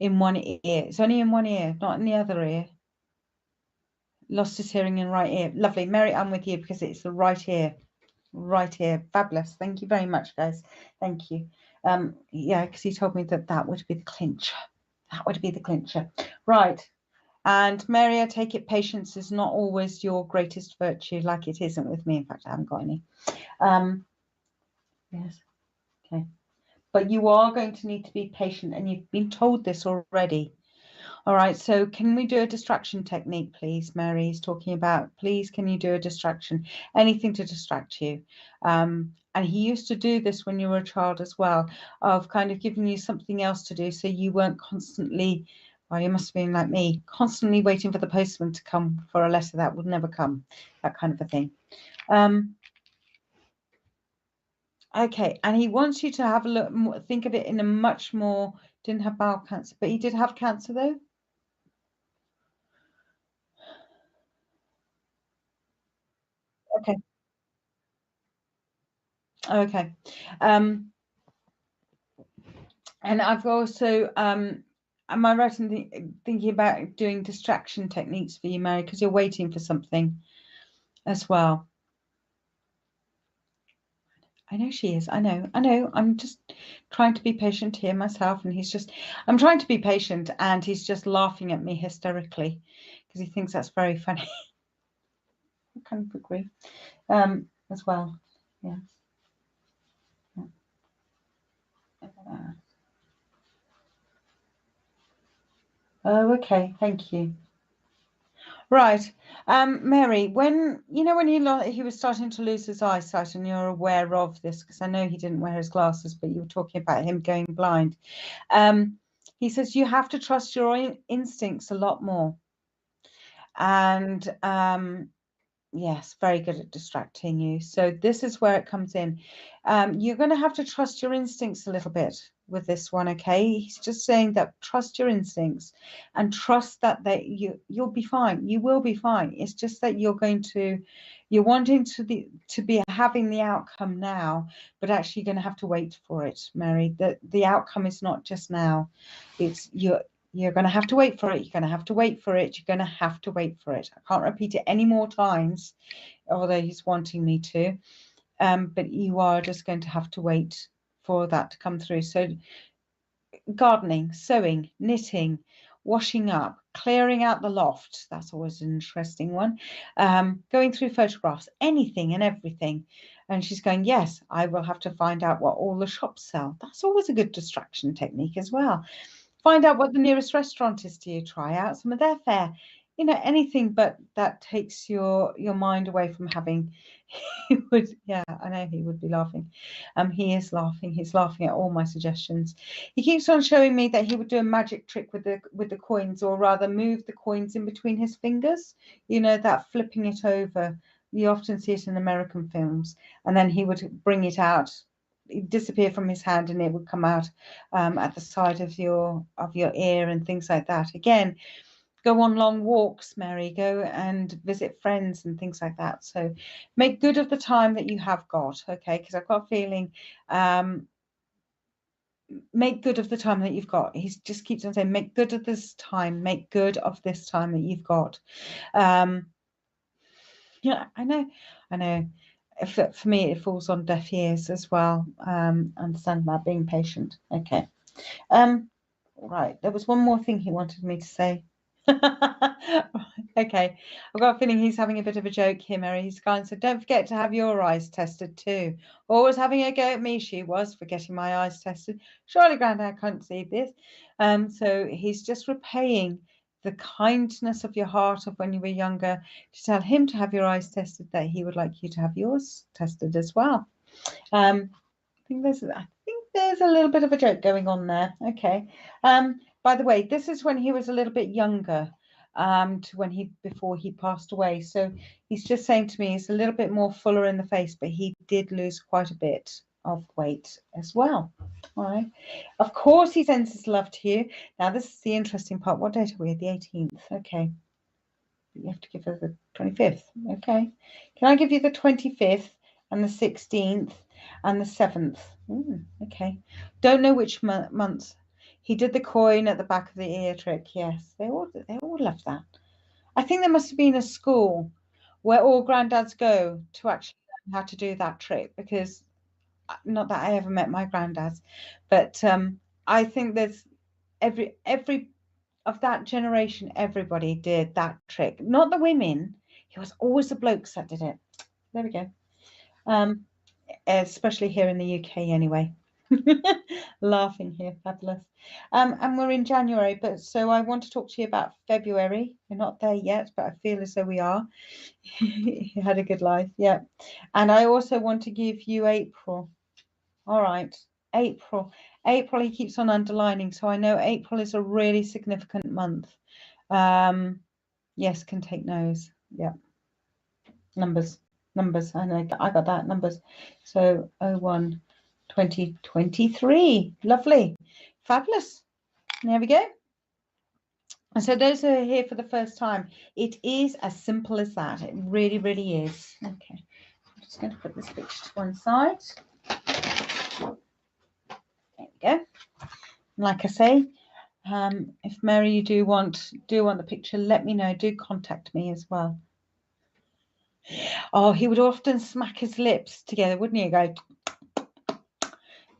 In one ear. It's only in one ear, not in the other ear. Lost his hearing in right ear. Lovely. Mary, I'm with you because it's the right ear. Right ear. Fabulous. Thank you very much, guys. Thank you. Yeah, because he told me that would be the clincher. That would be the clincher. Right. And Mary, I take it patience is not always your greatest virtue, like it isn't with me. In fact, I haven't got any. Yes. Okay. But you are going to need to be patient, and you've been told this already. All right, so can we do a distraction technique, please? Mary's talking about, please, can you do a distraction? Anything to distract you. And he used to do this when you were a child as well, of kind of giving you something else to do so you weren't constantly, well, you must have been like me, constantly waiting for the postman to come for a letter that would never come, that kind of a thing. Okay, and he wants you to have a look, think of it in a much more, didn't have bowel cancer, but he did have cancer though? Okay. Okay. And I've also, am I right in thinking about doing distraction techniques for you, Mary, because you're waiting for something as well? I know she is. I know. I'm just trying to be patient here myself. And I'm trying to be patient and he's just laughing at me hysterically because he thinks that's very funny. I kind of agree as well. Yes. Oh, okay. Thank you. Right. Mary, when he was starting to lose his eyesight and you're aware of this, because I know he didn't wear his glasses, but you were talking about him going blind. He says you have to trust your instincts a lot more. And yes, very good at distracting you. So this is where it comes in. You're going to have to trust your instincts a little bit with this one, okay? He's just saying that trust your instincts and trust that you'll be fine. You will be fine. It's just that you're wanting to be having the outcome now, but actually you're going to have to wait for it, Mary. The outcome is not just now. It's you're going to have to wait for it. You're going to have to wait for it. You're going to have to wait for it. I can't repeat it any more times, although he's wanting me to. But you are just going to have to wait for that to come through. So gardening, sewing, knitting, washing up, clearing out the loft. That's always an interesting one. Going through photographs, anything and everything. And she's going, yes, I will have to find out what all the shops sell. That's always a good distraction technique as well. Find out what the nearest restaurant is to you. Try out some of their fare. You know, anything but that takes your mind away from having. He would, yeah, I know he would be laughing. He is laughing. He's laughing at all my suggestions. He keeps on showing me that he would do a magic trick with the coins, or rather move the coins in between his fingers. You know, that flipping it over. You often see it in American films, and then he would bring it out, disappear from his hand, and it would come out at the side of your ear and things like that. Again, go on long walks, Mary, go and visit friends and things like that. So make good of the time that you have got, okay? Because I've got a feeling, make good of the time that you've got. He just keeps on saying, make good of this time, make good of this time that you've got. Yeah, I know. For me, it falls on deaf ears as well. Understand that, being patient. Okay. Right, there was one more thing he wanted me to say. Okay, I've got a feeling he's having a bit of a joke here, Mary. He's going, so don't forget to have your eyes tested too. Always having a go at me, she was, for getting my eyes tested. Surely Grandad can't see this. So he's just repaying the kindness of your heart of when you were younger to tell him to have your eyes tested, that he would like you to have yours tested as well. I think there's a little bit of a joke going on there. Okay. By the way, this is when he was a little bit younger, to before he passed away. So he's just saying to me he's a little bit more fuller in the face, but he did lose quite a bit of weight as well. All right. Of course, he sends his love to you. Now, this is the interesting part. What date are we? The 18th. Okay. You have to give her the 25th. Okay. Can I give you the 25th and the 16th and the 7th? Okay. Don't know which months. He did the coin at the back of the ear trick. Yes, they all love that. I think there must have been a school where all granddads go to actually learn how to do that trick, because not that I ever met my granddads, but I think there's every of that generation, everybody did that trick. Not the women. It was always the blokes that did it. There we go. Especially here in the UK anyway. Laughing here, fabulous. And we're in January, but so I want to talk to you about February. We're not there yet, but I feel as though we are. You had a good life, yeah. And I also want to give you April. All right, April. April, he keeps on underlining, so I know April is a really significant month. Yes, can take no's. Yeah. Numbers. I know, I got that, numbers. So 01 2023. Lovely. Fabulous. There we go. And so those who are here for the first time, it is as simple as that. It really, really is. Okay. I'm just going to put this picture to one side. There we go. Like I say, if Mary, you do want the picture, let me know. Do contact me as well. Oh, he would often smack his lips together, wouldn't he? Go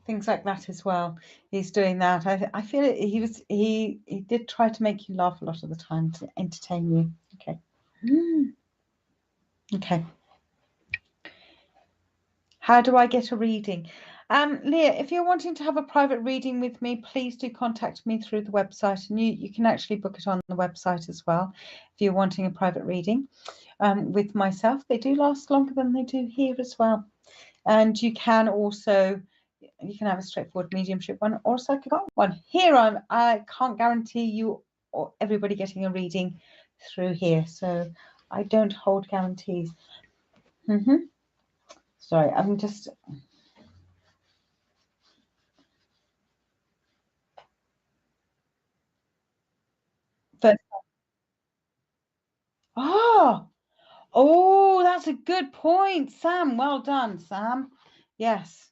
things like that as well. He's doing that. I feel it. He did try to make you laugh a lot of the time to entertain you. Okay. Okay. How do I get a reading? Leah, if you're wanting to have a private reading with me, please do contact me through the website, and you can actually book it on the website as well if you're wanting a private reading with myself. They do last longer than they do here as well. And you can also, you can have a straightforward mediumship one or a psychic one. Here I can't guarantee you or everybody getting a reading through here, so I don't hold guarantees. Sorry, I'm just... First... Oh, that's a good point, Sam. Well done, Sam. Yes,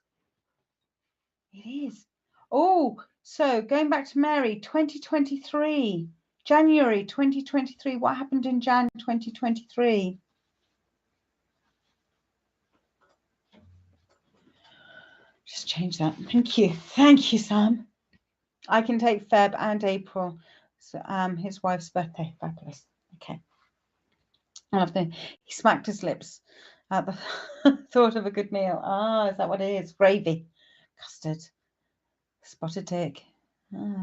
it is. Oh, so going back to Mary, 2023, January 2023. What happened in Jan 2023? Just change that. Thank you. Thank you, Sam. I can take Feb and April. So, his wife's birthday. Fabulous. Okay. I love the. He smacked his lips at the thought of a good meal. Ah, is that what it is? Gravy, custard, spotted egg,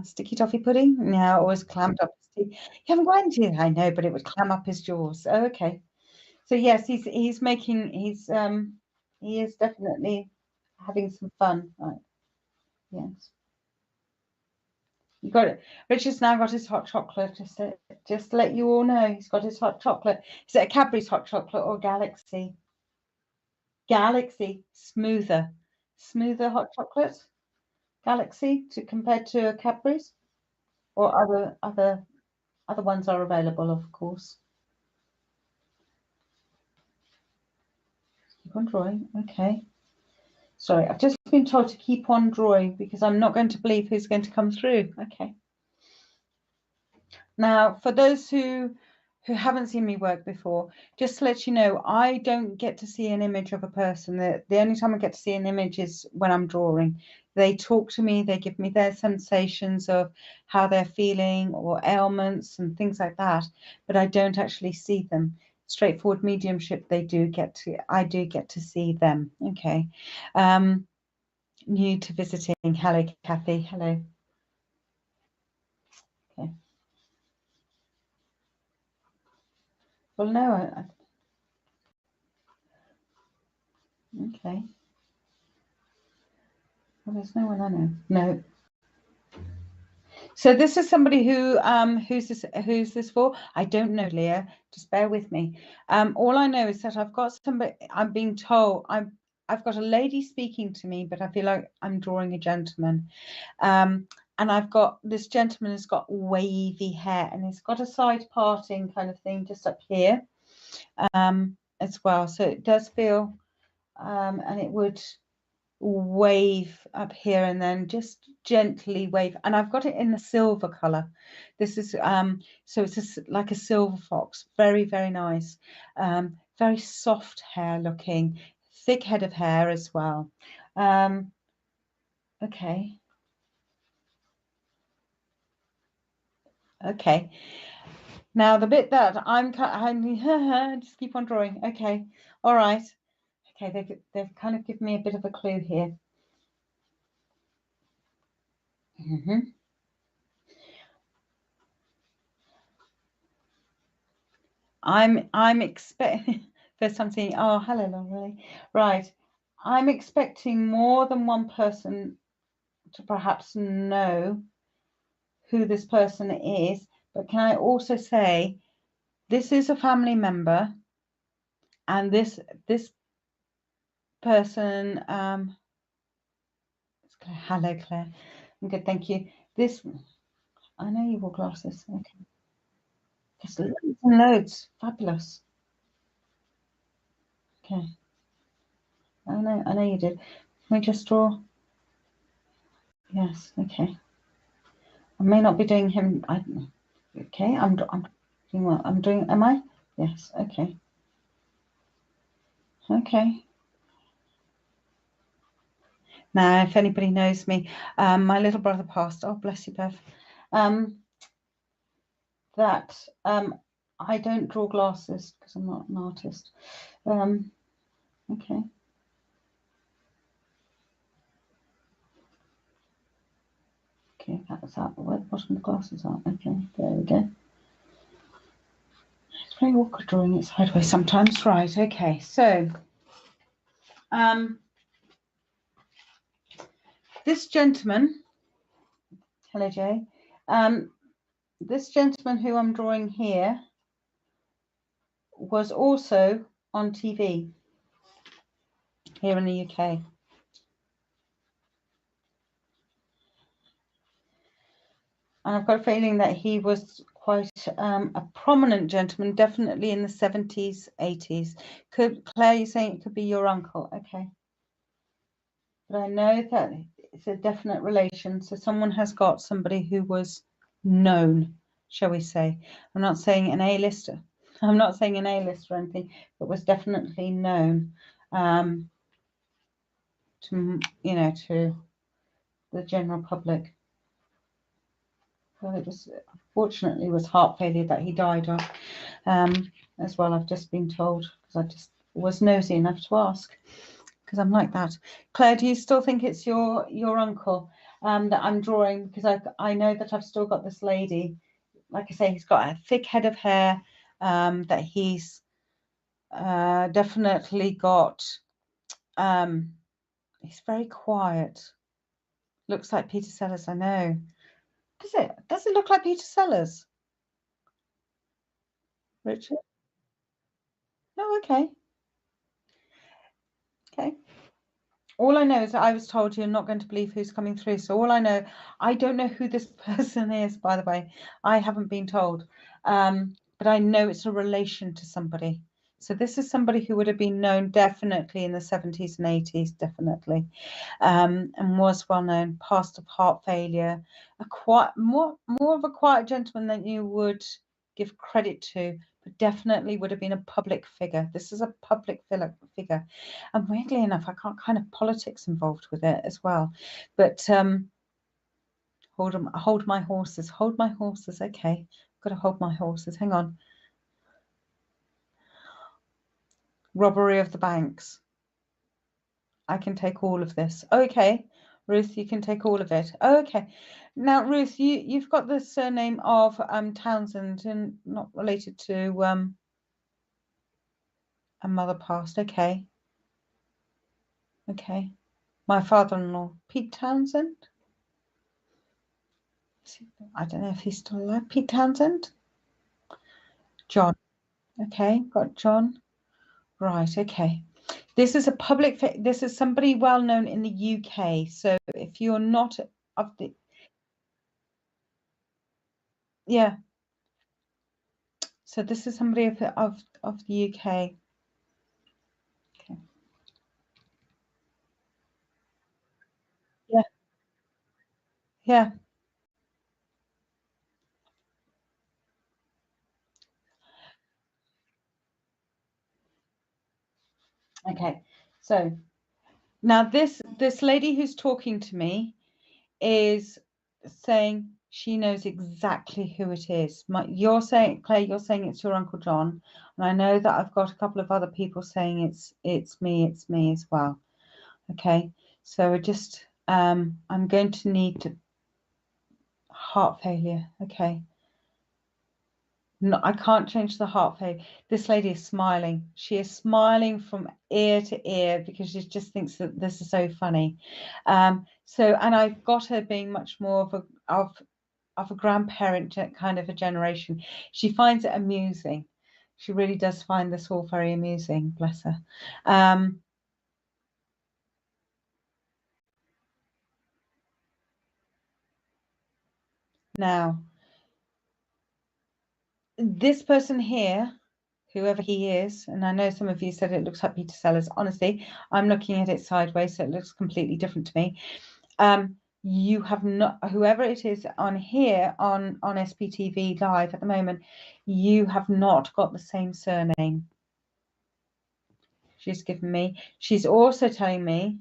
sticky toffee pudding. Yeah, always clammed up his teeth. You haven't got any teeth, I know, but it would clam up his jaws. Oh, okay. So yes, he is definitely having some fun. Right. Yes. You got it. Richard's now got his hot chocolate. Just to let you all know, he's got his hot chocolate. Is it a Cadbury's hot chocolate or Galaxy? Galaxy, smoother hot chocolate. Galaxy compared to a Cadbury's, or other ones are available, of course. Keep on drawing. Okay. Sorry, I've just been told to keep on drawing because I'm not going to believe who's going to come through. Okay. Now, for those who haven't seen me work before, just to let you know, I don't get to see an image of a person. The only time I get to see an image is when I'm drawing. They talk to me, they give me their sensations of how they're feeling or ailments and things like that, but I don't actually see them. Straightforward mediumship, I do get to see them. Okay. New to visiting. Hello, Kathy. Hello. Okay. Well, no, okay. Well, there's no one I know. No. So this is somebody who's this for? I don't know, Leah. Just bear with me. All I know is that I've got somebody. I'm being told I've got a lady speaking to me, but I feel like I'm drawing a gentleman. And I've got this gentleman has got wavy hair and he's got a side parting kind of thing just up here as well. So it does feel, and it would wave up here and then just gently wave. And I've got it in the silver color. This is, so it's like a silver fox. Very, very nice. Very soft hair looking, thick head of hair as well. Okay. Okay. Now the bit that I'm just keep on drawing. Okay. All right. Okay. They've kind of given me a bit of a clue here. I'm expecting there's something. Oh, hello, lovely. Right. I'm expecting more than one person to perhaps know who this person is, but can I also say this is a family member, and this person, hello Claire, I'm good, thank you. This, I know you wore glasses. Okay, just loads and loads, fabulous. Okay, I know you did. Can we just draw? Yes, okay. I may not be doing him. Okay, I'm doing what I'm doing. Am I? Yes. Okay. Okay. Now, if anybody knows me, my little brother passed. Oh, bless you, Bev. That I don't draw glasses because I'm not an artist. Okay. Okay, that's that. Where the bottom of the glasses are. Okay, there we go. It's very awkward drawing it sideways sometimes. Right. Okay. So, this gentleman. Hello, Jay. This gentleman who I'm drawing here was also on TV here in the UK. And I've got a feeling that he was quite a prominent gentleman, definitely in the 70s, 80s. Claire, you're saying it could be your uncle. Okay. But I know that it's a definite relation. So someone has got somebody who was known, shall we say. I'm not saying an A-lister. I'm not saying an A-lister or anything, but was definitely known to to the general public. Well, it was fortunately was heart failure that he died of, as well. I've just been told because I just was nosy enough to ask, because I'm like that. Claire, do you still think it's your uncle that I'm drawing? Because I know that I've still got this lady. Like I say, he's got a thick head of hair. That he's definitely got. He's very quiet. Looks like Peter Sellers. I know. Does it? Does it look like Peter Sellers? Richard? Oh, okay. Okay. All I know is that I was told you're not going to believe who's coming through. So all I know, I don't know who this person is, by the way. I haven't been told. But I know it's a relation to somebody. So this is somebody who would have been known definitely in the 70s and 80s, definitely. And was well known, passed of heart failure, more of a quiet gentleman than you would give credit to, but definitely would have been a public figure. This is a public figure. And weirdly enough, I got kind of politics involved with it as well. But hold my horses. Hold my horses. Okay, got to hold my horses. Hang on. Robbery of the banks. I can take all of this. Okay, Ruth, you can take all of it. Okay. Now, Ruth, you've got the surname of Townsend, and not related to a mother passed. Okay. Okay. My father-in-law, Pete Townsend. I don't know if he's still alive. Pete Townsend. John. Okay, got John. Right. Okay. This is a public. This is somebody well known in the UK. So if you're not of the, yeah. So this is somebody of the UK. Okay. Yeah. Yeah. Okay. So now this lady who's talking to me is saying she knows exactly who it is. You're saying, Claire, you're saying it's your Uncle John, and I know that I've got a couple of other people saying it's me as well. Okay, so just I'm going to need heart failure. Okay. No, I can't change the heart failure. This lady is smiling. She is smiling from ear to ear because she just thinks that this is so funny. So, and I've got her being much more of a grandparent kind of a generation. She finds it amusing. She really does find this all very amusing. Bless her. Now, this person here, whoever he is, and I know some of you said it looks like Peter Sellers. Honestly, I'm looking at it sideways, so it looks completely different to me. You have not, whoever it is on here on SPTV live at the moment, you have not got the same surname. She's given me. She's also telling me,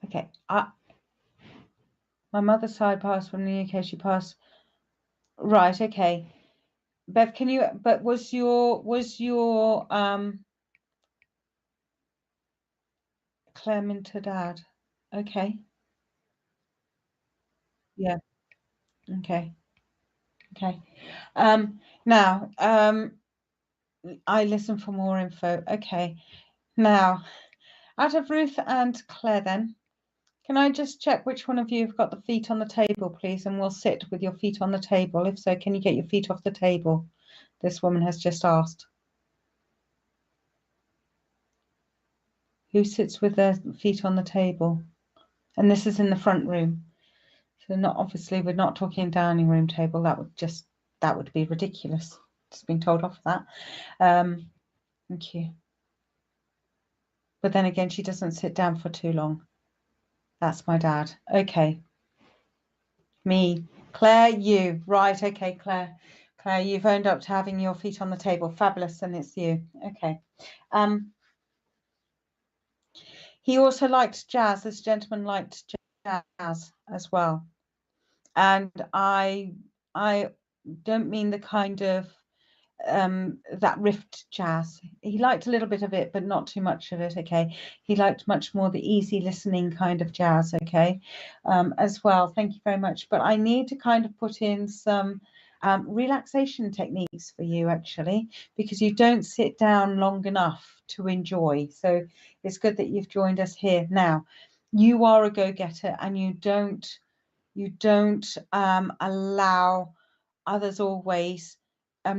okay, my mother's side passed from the UK. She passed. Right. Okay. Bev, can you? But was your Clement her dad? Okay. Yeah. Okay. Okay. Now, I listen for more info. Okay. Now, out of Ruth and Claire, then, can I just check which one of you have got the feet on the table, please? And we'll sit with your feet on the table. If so, can you get your feet off the table? This woman has just asked. Who sits with their feet on the table? And this is in the front room. So not obviously we're not talking dining room table. That would be ridiculous. Just being told off for that. Thank you. But then again, she doesn't sit down for too long. That's my dad. Okay. Me. Claire, you. Right, okay, Claire. Claire, you've owned up to having your feet on the table. Fabulous, and it's you. Okay. He also liked jazz. This gentleman liked jazz as well. And I don't mean the kind of that riffed jazz. He liked a little bit of it, but not too much of it. Okay, he liked much more the easy listening kind of jazz. Okay, as well. Thank you very much. But I need to kind of put in some relaxation techniques for you, actually, because you don't sit down long enough to enjoy. So it's good that you've joined us here now. You are a go-getter, and you don't allow others always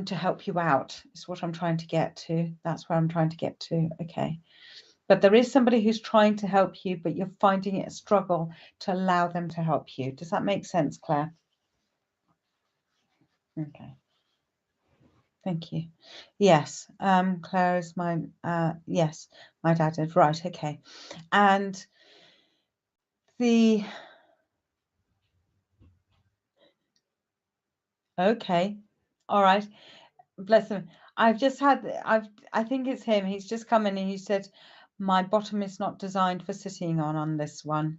to help you out, is what I'm trying to get to. That's where I'm trying to get to. Okay, but there is somebody who's trying to help you, but you're finding it a struggle to allow them to help you. Does that make sense, Claire? Okay, thank you. Yes, Claire is my yes, my dad is right. Okay, and the okay, all right. Bless him. I think it's him. He's just come in and he said, my bottom is not designed for sitting on this one.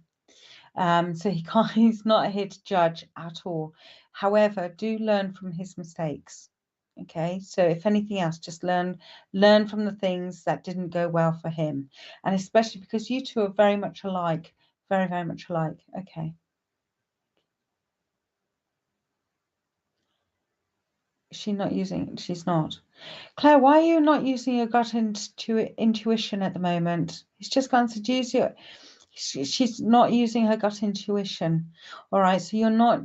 So he can't, he's not here to judge at all. However, do learn from his mistakes. Okay. So if anything else, just learn from the things that didn't go well for him. And especially because you two are very much alike, very, very much alike. Okay. She's not. Claire, why are you not using your gut intuition at the moment? He's just gone to use your. She's not using her gut intuition. All right, so you're not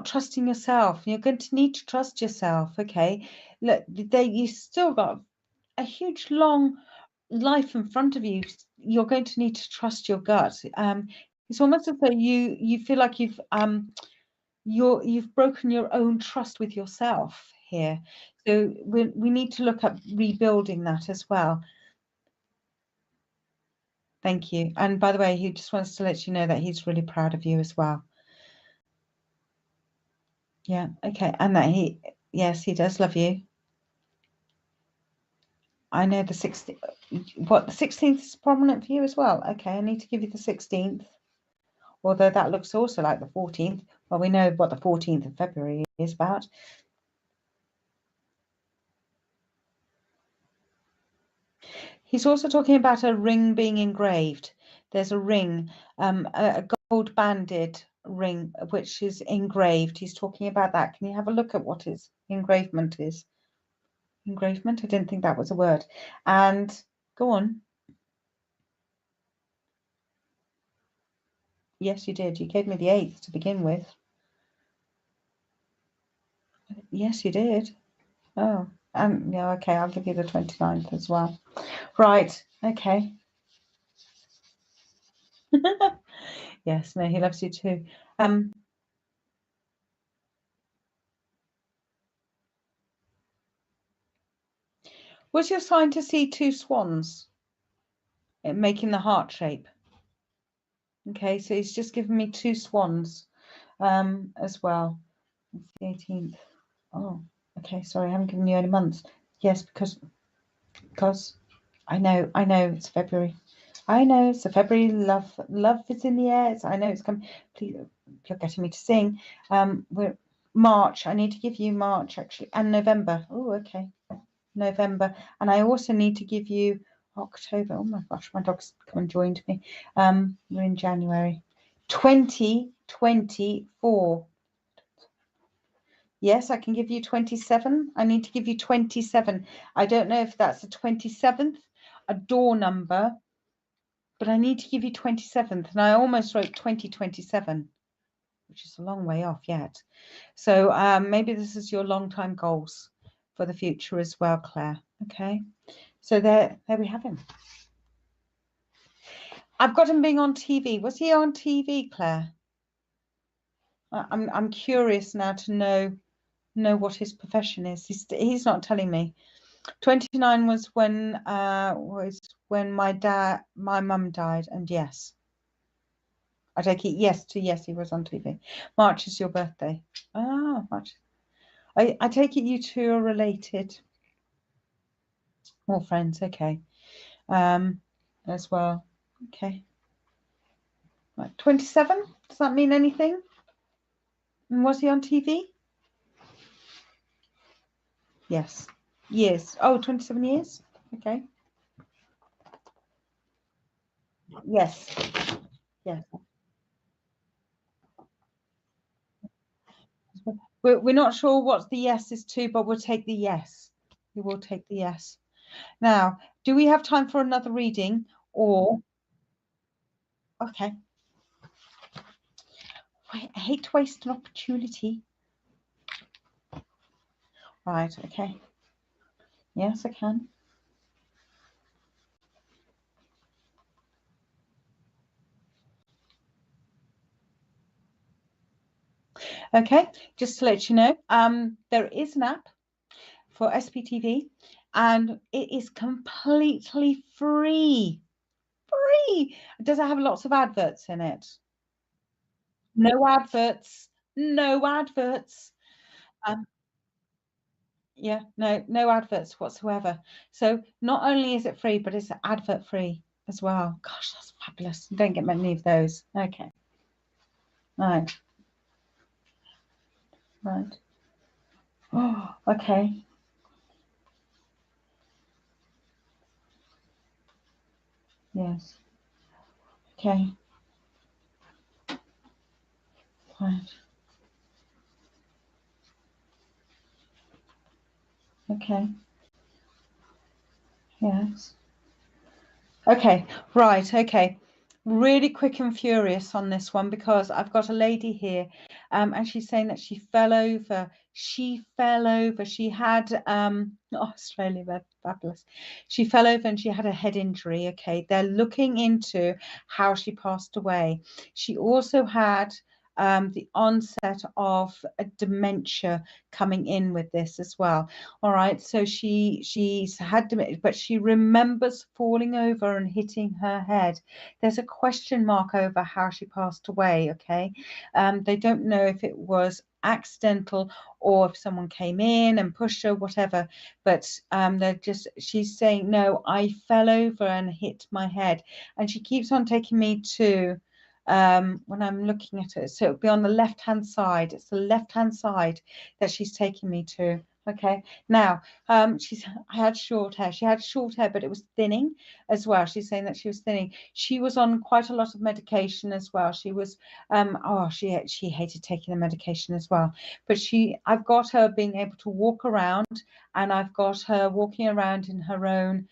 trusting yourself. You're going to need to trust yourself. Okay, look, you still got a huge long life in front of you. You're going to need to trust your gut. It's almost as though you feel like you've broken your own trust with yourself here. So we need to look at rebuilding that as well. Thank you. And by the way, he just wants to let you know that he's really proud of you as well. Yeah, okay. And that yes, he does love you. I know the 16th. What, the 16th is prominent for you as well? Okay, I need to give you the 16th. Although that looks also like the 14th. Well, we know what the 14th of February is about. He's also talking about a ring being engraved. There's a ring, a gold banded ring, which is engraved. He's talking about that. Can you have a look at what his engravement is? Engravement? I didn't think that was a word. And go on. Yes, you did. You gave me the 8th to begin with. Yes, you did. Oh, yeah, okay. I'll give you the 29th as well. Right. Okay. Yes, no, he loves you too. Was your sign to see 2 swans making the heart shape? Okay, so he's just given me 2 swans as well. It's the 18th. Oh, okay, sorry, I haven't given you any months. Yes, because I know it's February. I know it's a February. Love is in the air. I know it's coming. Please, you're getting me to sing. We're March. I need to give you March actually, and November. Oh, okay, November. And I also need to give you October. Oh my gosh, my dog's come and joined me. We're in January 2024. Yes, I can give you 27. I need to give you 27. I don't know if that's the 27th, a door number, but I need to give you 27th. And I almost wrote 2027, which is a long way off yet. So maybe this is your long-time goals for the future as well, Claire. Okay, so there we have him. I've got him being on TV. Was he on TV, Claire? I'm curious now to know what his profession is. He's not telling me. 29 was when my mum died, and yes, I take it yes he was on TV. March is your birthday. Ah, March. I take it you two are related. More friends, okay. As well. Okay. Right, 27. Does that mean anything? And was he on TV? Yes. Years. Oh, 27 years. Okay. Yes. Yes. We're not sure what the yes is to, but we'll take the yes. We will take the yes. Now, do we have time for another reading or? Okay. I hate to waste an opportunity. Right. Okay. Yes, I can. Okay. Just to let you know, there is an app for SPTV, and it is completely free. Free. Does it have lots of adverts in it? No adverts. No adverts. Um, yeah, no adverts whatsoever. So not only is it free, but it's advert free as well. Gosh, that's fabulous. You don't get many of those. Okay. Right. Right. Oh, okay. Yes. Okay. Right. Okay. Yes. Okay, right, okay. Really quick and furious on this one because I've got a lady here and she's saying that she fell over. She fell over. She had Australia, fabulous. She fell over and she had a head injury. Okay, they're looking into how she passed away. She also had the onset of a dementia coming in with this as well. All right, so she's had dementia, but she remembers falling over and hitting her head. There's a question mark over how she passed away. Okay, they don't know if it was accidental or if someone came in and pushed her, whatever. But she's saying, no, I fell over and hit my head, and she keeps on taking me to when I'm looking at it, so it'll be on the left hand side. It's the left hand side that she's taking me to. Okay, now I had short hair. She had short hair, but it was thinning as well. She's saying that she was thinning. She was on quite a lot of medication as well. She was she hated taking the medication as well. But I've got her being able to walk around, and I've got her walking around in her own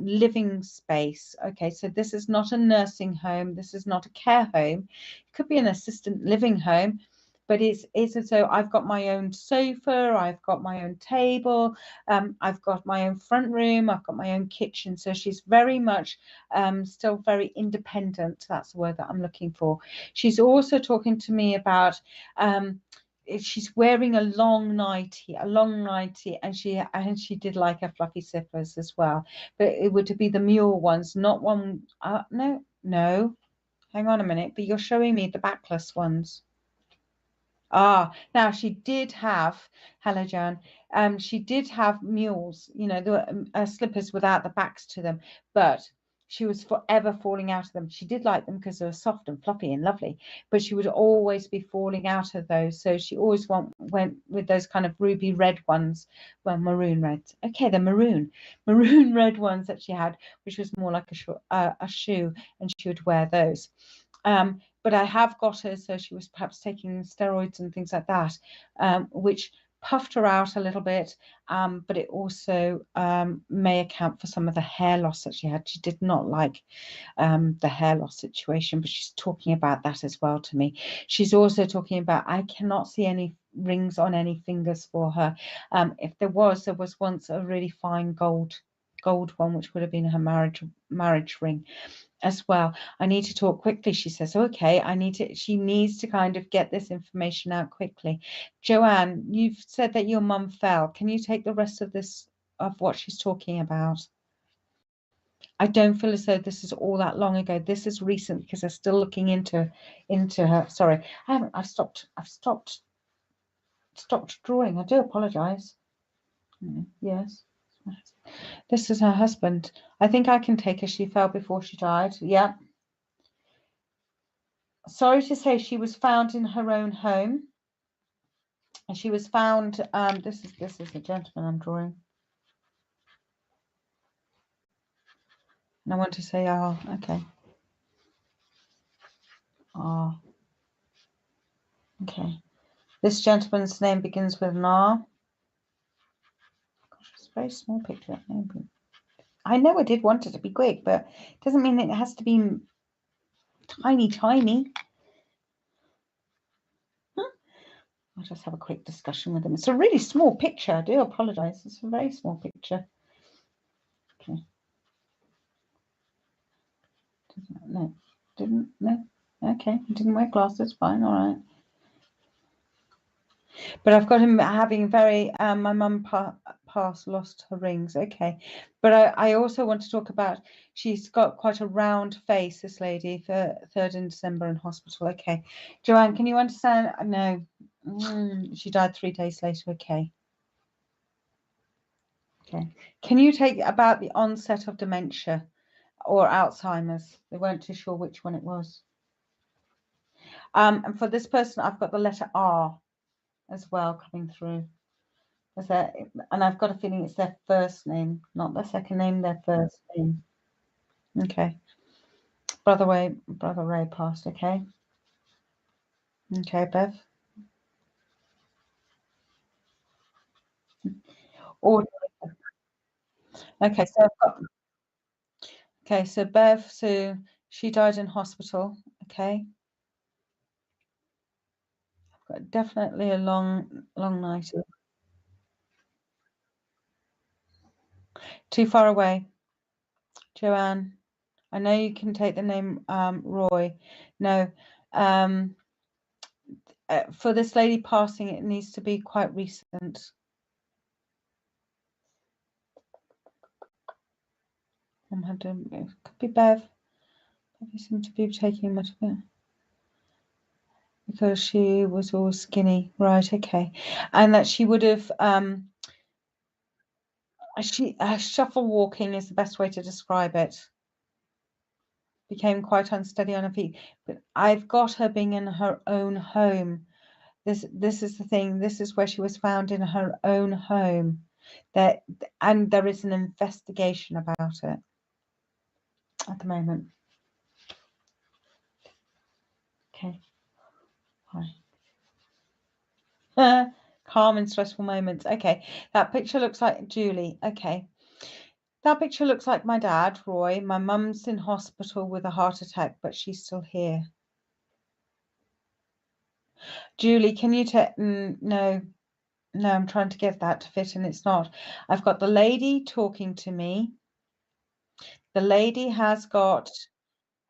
living space. Okay, so this is not a nursing home. This is not a care home. It could be an assistant living home, but it's as though I've got my own sofa, I've got my own table, I've got my own front room, I've got my own kitchen. So she's very much still very independent. That's the word that I'm looking for. She's also talking to me about she's wearing a long nightie, and she did like her fluffy slippers as well, but it would be the mule ones, not one. No, hang on a minute, but you're showing me the backless ones. Now she did have, hello Jan, she did have mules, the slippers without the backs to them, but she was forever falling out of them. She did like them because they were soft and fluffy and lovely, but she would always be falling out of those. So she always went with those kind of ruby red ones, well, maroon reds. Okay, the maroon red ones that she had, which was more like a shoe, and she would wear those. But I have got her, so she was perhaps taking steroids and things like that, which puffed her out a little bit, but it also may account for some of the hair loss that she had. She did not like the hair loss situation, but she's talking about that as well to me. She's also talking about, I cannot see any rings on any fingers for her. If there was once a really fine gold one, which would have been her marriage ring as well. I need to talk quickly, she says. Okay, she needs to kind of get this information out quickly. Joanne, you've said that your mum fell. Can you take the rest of this, of what she's talking about? I don't feel as though this is all that long ago. This is recent because they're still looking into her. Sorry, I've stopped drawing. I do apologize. Yes. This is her husband. I think I can take her. She fell before she died. Yeah. sorry to say, she was found in her own home. And she was found, this is the gentleman I'm drawing. And I want to say R, okay. R. Okay. This gentleman's name begins with an R. Gosh, it's a very small picture. I know I did want it to be quick, but it doesn't mean it has to be tiny, tiny. I'll just have a quick discussion with him. It's a really small picture. I do apologize. It's a very small picture. Okay. No, didn't, no. Okay, he didn't wear glasses. Fine, all right. But I've got him having very, my mum lost her rings. Okay. But I also want to talk about, she's got quite a round face, this lady, for 3rd in December in hospital. Okay. Joanne, can you understand? No. She died 3 days later. Okay. Okay. Can you take about the onset of dementia or Alzheimer's? They weren't too sure which one it was. And for this person, I've got the letter R as well coming through. And I've got a feeling it's their first name, not their second name, their first name. Okay. Brother Ray passed, okay. Okay, Bev. Okay, so I've got, okay, so Bev, so she died in hospital, okay. I've got definitely a long night. Too far away. Joanne, I know you can take the name Roy. No, for this lady passing, it needs to be quite recent. It could be Bev. Bev seemed to be taking much of it because she was all skinny, right? Okay, and that she would have shuffle walking is the best way to describe it. Became quite unsteady on her feet, but I've got her being in her own home. This is the thing. This is where she was found, in her own home. And there is an investigation about it at the moment. Okay. Hi. Calm in stressful moments. Okay. That picture looks like Julie. Okay. That picture looks like my dad, Roy. My mum's in hospital with a heart attack, but she's still here. Julie, can you take... No, I'm trying to get that to fit and it's not. I've got the lady talking to me. The lady has got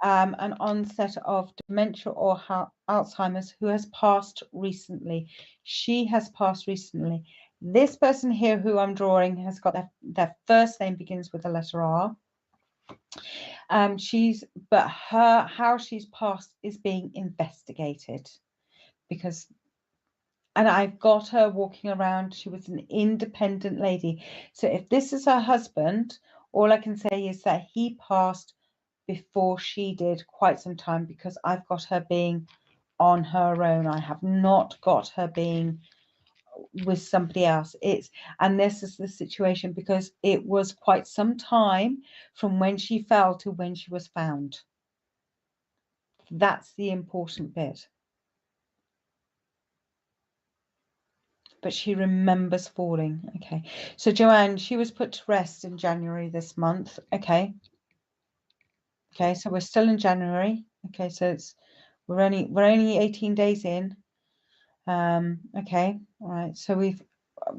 an onset of dementia or Alzheimer's who has passed recently. She has passed recently. This person here who I'm drawing has got their first name begins with the letter R. How she's passed is being investigated because, and I've got her walking around. She was an independent lady. So if this is her husband, all I can say is that he passed before she did, quite some time, because I've got her being on her own. I have not got her being with somebody else. And this is the situation because it was quite some time from when she fell to when she was found. That's the important bit. But she remembers falling. Okay, so Joanne, she was put to rest in January this month. Okay, so we're still in January. Okay, so we're only 18 days in. Okay, all right, so we've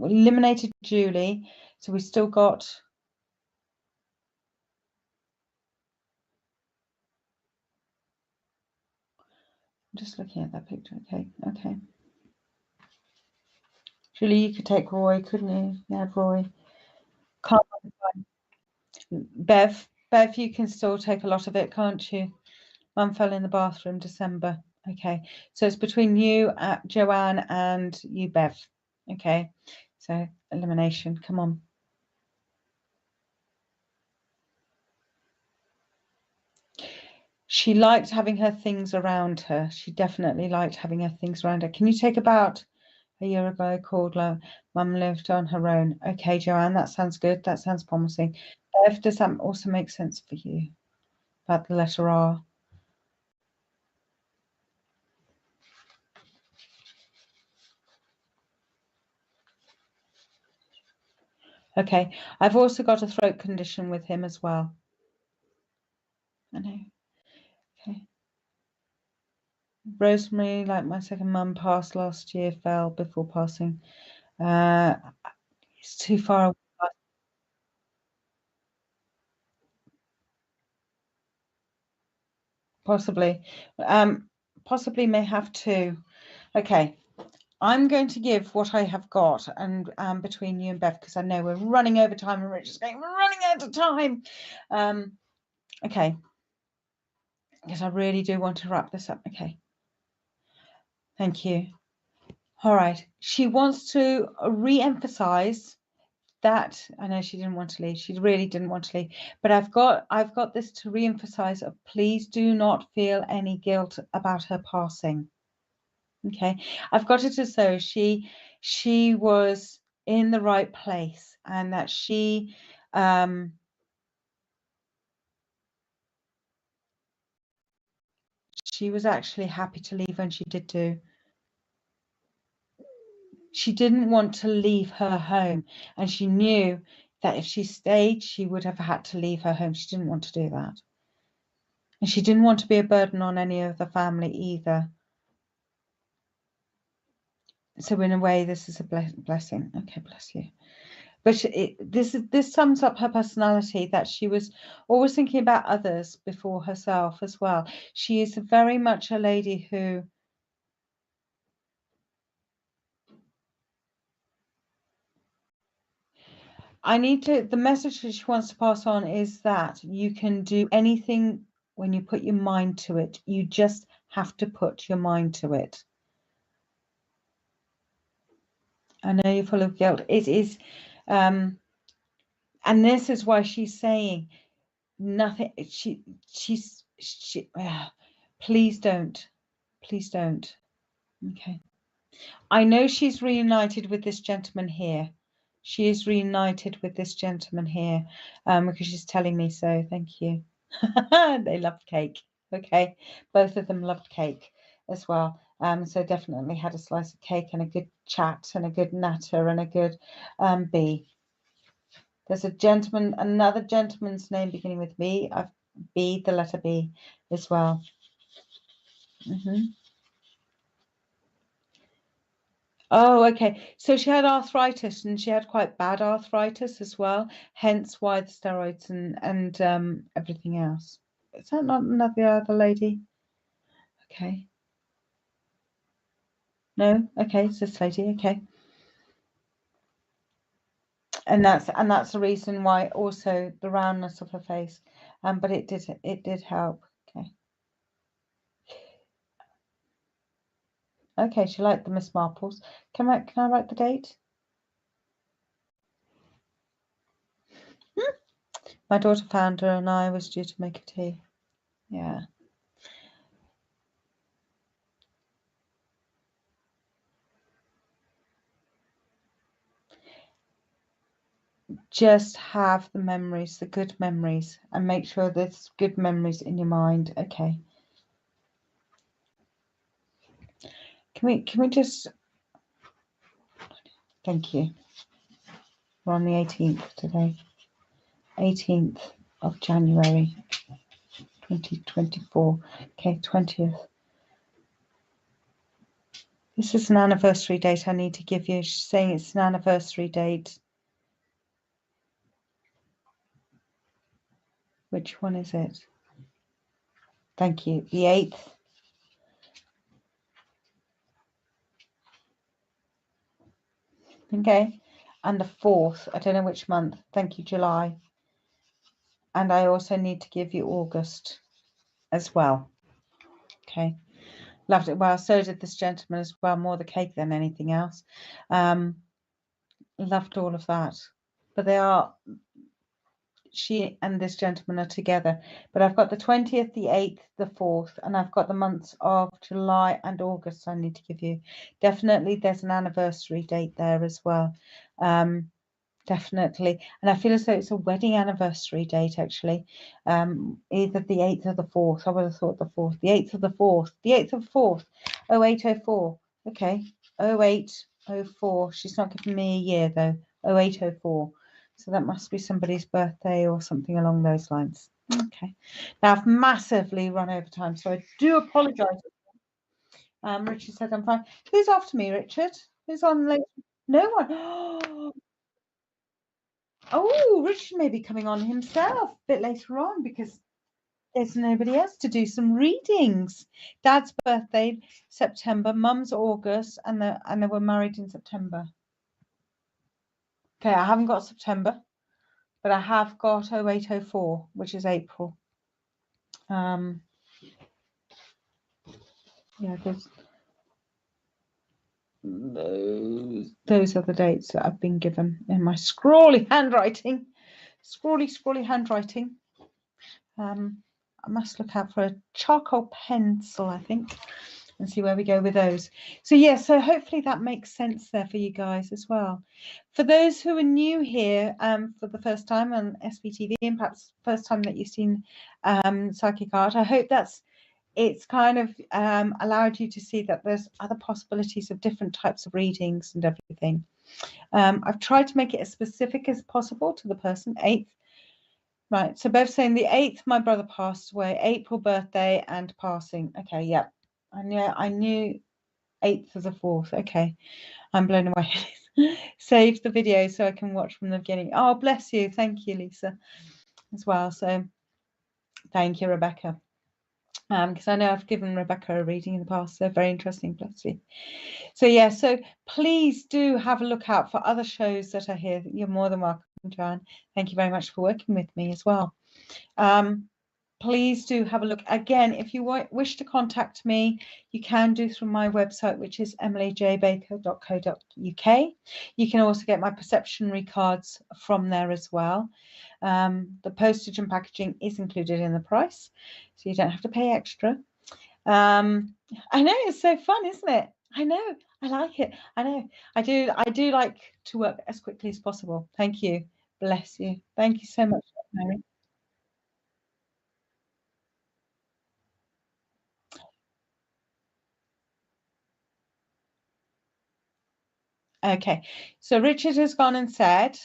eliminated Julie, so we still got I'm just looking at that picture. Okay. Julie, you could take Roy, couldn't you? Yeah, Roy. Can't. Bev, you can still take a lot of it, can't you? Mum fell in the bathroom December. Okay, so it's between you, Joanne, and you, Bev. Okay, so elimination. Come on. She liked having her things around her. She definitely liked having her things around her. Can you take about a year ago called Mum lived on her own? Okay, Joanne, that sounds good. That sounds promising. Bev, does that also make sense for you about the letter R? Okay, I've also got a throat condition with him as well. I know. Okay. Rosemary, like my second mum, passed last year, fell before passing. It's too far away. Possibly. Possibly may have to. Okay. I'm going to give what I have got and between you and Bev, because I know we're running over time and Richard's going, we're running out of time. Okay. Because I really do want to wrap this up. Okay. Thank you. All right. She wants to re-emphasize that. I know she didn't want to leave. She really didn't want to leave. But I've got this to re-emphasize of please do not feel any guilt about her passing. Okay. I've got it as though she was in the right place and that she was actually happy to leave when she did do. She didn't want to leave her home, and she knew that if she stayed, she would have had to leave her home. She didn't want to do that. And she didn't want to be a burden on any of the family either. So in a way, this is a blessing. Okay, bless you. But this sums up her personality, that she was always thinking about others before herself as well. She is very much a lady who the message that she wants to pass on is that you can do anything when you put your mind to it. You just have to put your mind to it. I know you're full of guilt. It is, and this is why she's saying nothing. Please don't. Please don't. Okay. I know she's reunited with this gentleman here. She is reunited with this gentleman here because she's telling me so. Thank you. They loved cake. Okay. Both of them loved cake as well. So definitely had a slice of cake and a good chat and a good natter and a good B. There's a gentleman, another gentleman's name beginning with B. B, the letter B as well. Oh, okay. So she had arthritis, and she had quite bad arthritis as well, hence why the steroids and everything else. Is that not another other lady? Okay. No? Okay, it's this lady, okay. And that's the reason why also the roundness of her face. But it did help. Okay. Okay, she liked the Miss Marples. Can I write the date? My daughter found her and I was due to make a tea. Yeah. Just have the memories, the good memories, and make sure there's good memories in your mind. Okay. Can we just, thank you. We're on the 18th today. 18th of January 2024. Okay, 20th. This is an anniversary date I need to give you. She's saying it's an anniversary date. Which one is it? Thank you. The 8th. Okay. And the 4th. I don't know which month. Thank you, July. And I also need to give you August as well. Okay. Loved it. Well, so did this gentleman as well. More the cake than anything else. Loved all of that. But she and this gentleman are together. But I've got the 20th, the 8th, the 4th, and I've got the months of July and August I need to give you. Definitely there's an anniversary date there as well. Definitely. And I feel as though it's a wedding anniversary date, actually. Either the 8th or the 4th. I would have thought the 4th. The 8th of the 4th. The 8th of the 4th. 0804. Okay. 0804. She's not giving me a year, though. 0804. So that must be somebody's birthday or something along those lines. Okay. Now, I've massively run over time, so I do apologise. Richard said I'm fine. Who's after me, Richard? Who's on late? No one. Oh, Richard may be coming on himself a bit later on because there's nobody else to do some readings. Dad's birthday, September, Mum's August, and they were married in September. Okay, I haven't got September, but I have got 0804, which is April. Yeah, those are the dates that I've been given in my scrawly handwriting. Scrawly handwriting. I must look out for a charcoal pencil, I think, and see where we go with those. So yeah, so hopefully that makes sense there for you guys as well. For those who are new here for the first time on SPTV, and perhaps first time that you've seen Psychic Art, I hope it's kind of allowed you to see that there's other possibilities of different types of readings and everything. I've tried to make it as specific as possible to the person. 8th. Right, so both saying the 8th, my brother passed away, April birthday and passing. Okay, yeah, I knew 8th of the 4th. Okay, I'm blown away. Save the video so I can watch from the beginning. Oh, bless you. Thank you, Lisa, as well. So thank you, Rebecca. Because I know I've given Rebecca a reading in the past. So very interesting, bless you. So yeah, so please do have a look out for other shows that are here. You're more than welcome, Joanne. Thank you very much for working with me as well. Please do have a look. Again, if you wish to contact me, you can do through my website, which is emilyjbaker.co.uk. You can also get my perceptionary cards from there as well. The postage and packaging is included in the price, so you don't have to pay extra. I know, it's so fun, isn't it? I know, I like it. I know, I do like to work as quickly as possible. Thank you. Bless you. Thank you so much, Mary. Okay, so Richard has gone and said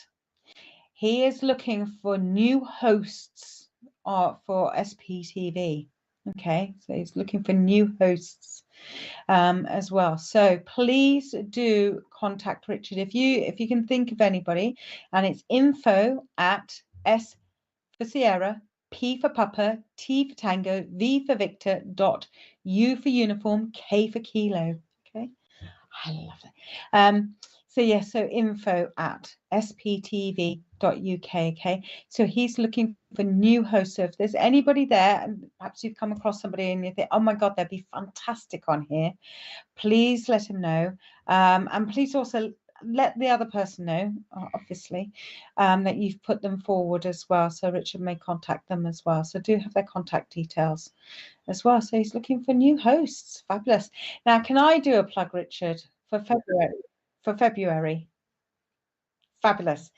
he is looking for new hosts for SPTV. Okay, so he's looking for new hosts as well. So please do contact Richard if you can think of anybody, and it's info@S for Sierra, P for Papa, T for Tango, V for Victor, U for uniform, K for kilo. Okay, I love it. So yes, so info@sptv.uk. Okay, so he's looking for new hosts. So if there's anybody there, and perhaps you've come across somebody and you think, oh my God, they'd be fantastic on here, please let him know. And please also let the other person know, obviously, that you've put them forward as well. So Richard may contact them as well. So do have their contact details as well. So he's looking for new hosts. Fabulous. Now, can I do a plug, Richard, for February? For February. Fabulous.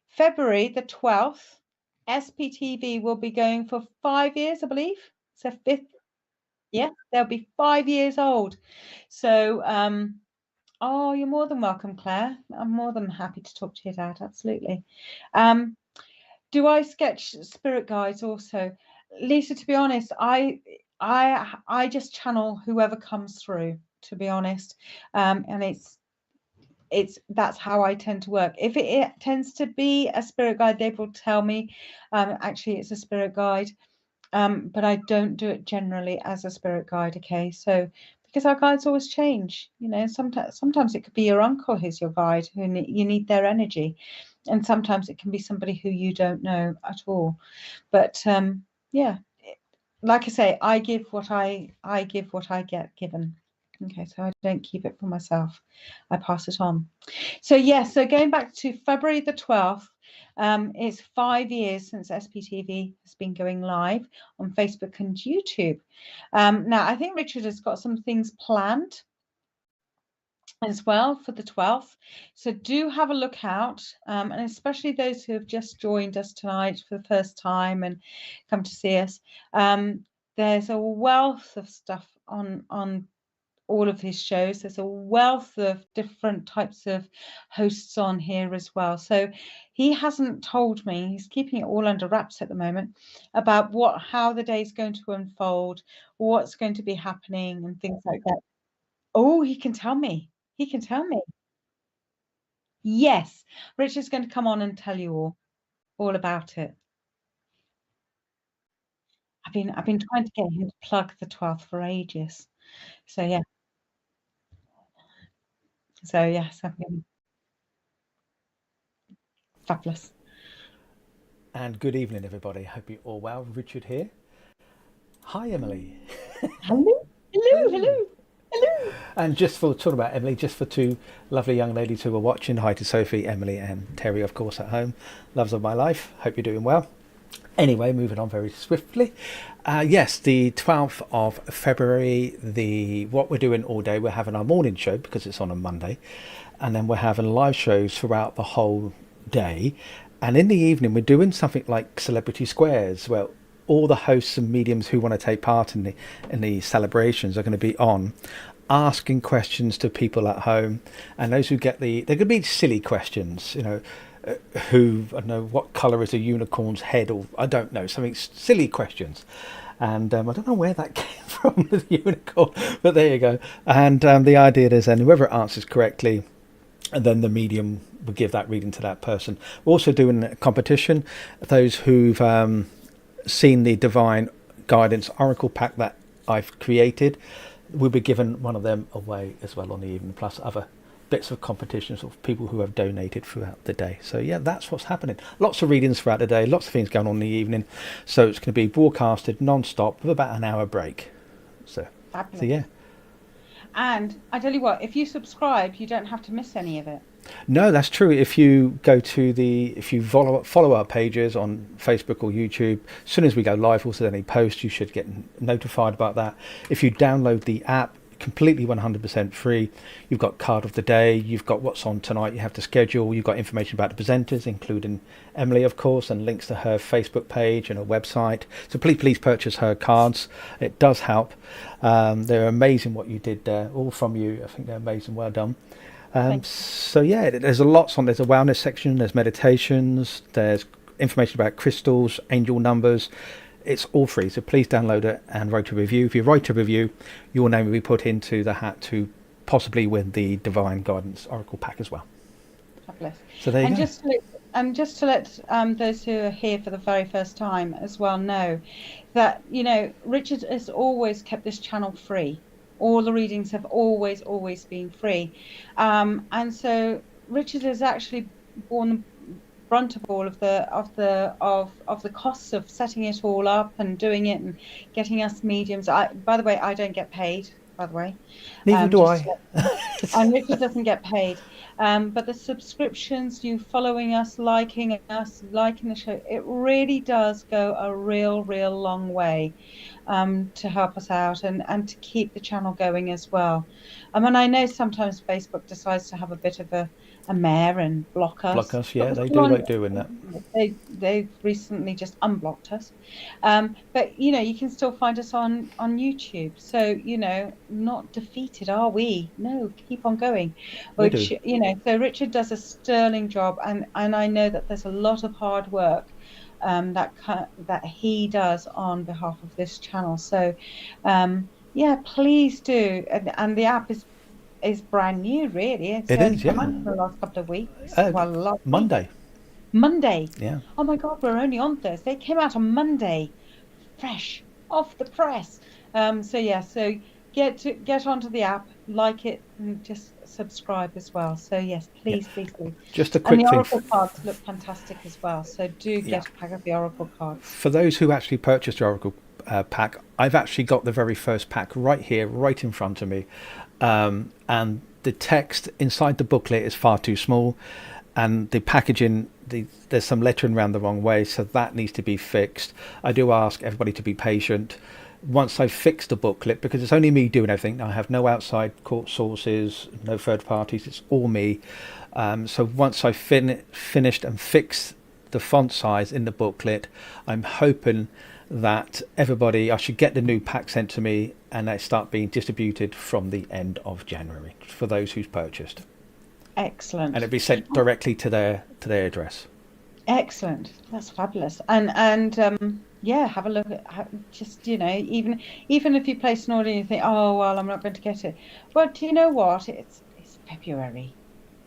February the 12th, SPTV will be going for 5 years, I believe. So 5th. Yeah, they'll be 5 years old. So, oh, you're more than welcome, Claire. I'm more than happy to talk to your dad. Absolutely. Do I sketch spirit guides also? Lisa, to be honest, I just channel whoever comes through, to be honest. And that's how I tend to work. If it tends to be a spirit guide, they will tell me actually it's a spirit guide. But I don't do it generally as a spirit guide. Okay, so because our guides always change, you know, sometimes it could be your uncle who's your guide, who you need their energy, and sometimes it can be somebody who you don't know at all. But yeah, like I say, I give what I get given. Okay, so I don't keep it for myself. I pass it on. So yes, so going back to February the 12th, It's 5 years since SPTV has been going live on Facebook and YouTube. Now, I think Richard has got some things planned as well for the 12th. So do have a look out, and especially those who have just joined us tonight for the first time and come to see us. There's a wealth of stuff on all of his shows. There's a wealth of different types of hosts on here as well. So he hasn't told me, he's keeping it all under wraps at the moment, about how the day's going to unfold, what's going to be happening and things like that. Oh, he can tell me. He can tell me. Yes, Richard's going to come on and tell you all about it. I've been trying to get him to plug the 12th for ages. So yeah. So yes, I've been fabulous. And good evening, everybody. Hope you're all well. Richard here. Hi, Emily. Hello, hello, hello, hello. And just for talking about Emily, just for two lovely young ladies who are watching, hi to Sophie, Emily, and Terry, of course, at home. Loves of my life. Hope you're doing well. Anyway, moving on very swiftly. Yes, the 12th of February, what we're doing all day, we're having our morning show because it's on a Monday, and then we're having live shows throughout the whole day. And in the evening, we're doing something like Celebrity Squares, where all the hosts and mediums who want to take part in the celebrations are going to be on, asking questions to people at home. And those who get they're going to be silly questions, I don't know, what colour is a unicorn's head, or I don't know, something silly questions. And I don't know where that came from, the unicorn, but there you go. And the idea is then whoever answers correctly, and then the medium will give that reading to that person. We're also doing a competition. Those who've seen the Divine Guidance Oracle pack that I've created, we'll be giving one of them away as well on the evening, plus other bits of competitions of people who have donated throughout the day. So yeah, that's what's happening. Lots of readings throughout the day, lots of things going on in the evening. So it's going to be broadcasted non-stop with about an hour break. So yeah. And I tell you what, if you subscribe, you don't have to miss any of it. No, that's true. If you go to if you follow our pages on Facebook or YouTube, as soon as we go live, also any posts, you should get notified about that. If you download the app, completely 100% free, you've got card of the day, you've got what's on tonight, you have to schedule, you've got information about the presenters, including Emily, of course, and links to her Facebook page and her website. So please purchase her cards. It does help. They're amazing what you did there, all from you. I think they're amazing. Well done. So yeah, there's a lots on. There's a wellness section, there's meditations, there's information about crystals, angel numbers. It's all free, so please download it and write a review. If you write a review, your name will be put into the hat to possibly win the Divine Guidance Oracle pack as well. Fabulous. So there you go. Just to let those who are here for the very first time as well know that, Richard has always kept this channel free. All the readings have always been free. And so Richard has actually borne brunt of all of the costs of setting it all up and doing it and getting us mediums. By the way, I don't get paid, by the way. Neither do I. And Richard doesn't get paid. But the subscriptions, you following us, liking the show, it really does go a real long way to help us out and to keep the channel going as well. And I know sometimes Facebook decides to have a bit of a mare and block us. Yeah, they do like doing that. They've recently just unblocked us. But you can still find us on YouTube. So not defeated, are we? No, keep on going. Which so Richard does a sterling job, and I know that there's a lot of hard work that he does on behalf of this channel. So please do. And the app is brand new, really. It's come out for the last couple of weeks. Monday. Yeah. Oh my God, we're only on Thursday. It came out on Monday, fresh off the press. So get onto the app, like it, and just subscribe as well. So yes, please do. Just a quick and the thing. Oracle cards look fantastic as well. So do get a pack of the Oracle cards. For those who actually purchased the Oracle pack, I've actually got the very first pack right here, right in front of me. And the text inside the booklet is far too small. and the packaging, there's some lettering around the wrong way, so that needs to be fixed. I do ask everybody to be patient. Once I've fixed the booklet, because it's only me doing everything, I have no outside court sources, no third parties, it's all me. So once I've finished and fixed the font size in the booklet, I'm hoping that I should get the new pack sent to me, and they start being distributed from the end of January for those who's purchased. Excellent. And it'll be sent directly to their address. Excellent. That's fabulous. And yeah, have a look at just, even if you place an order and you think, oh well, I'm not going to get it. Well, do you know what? It's February.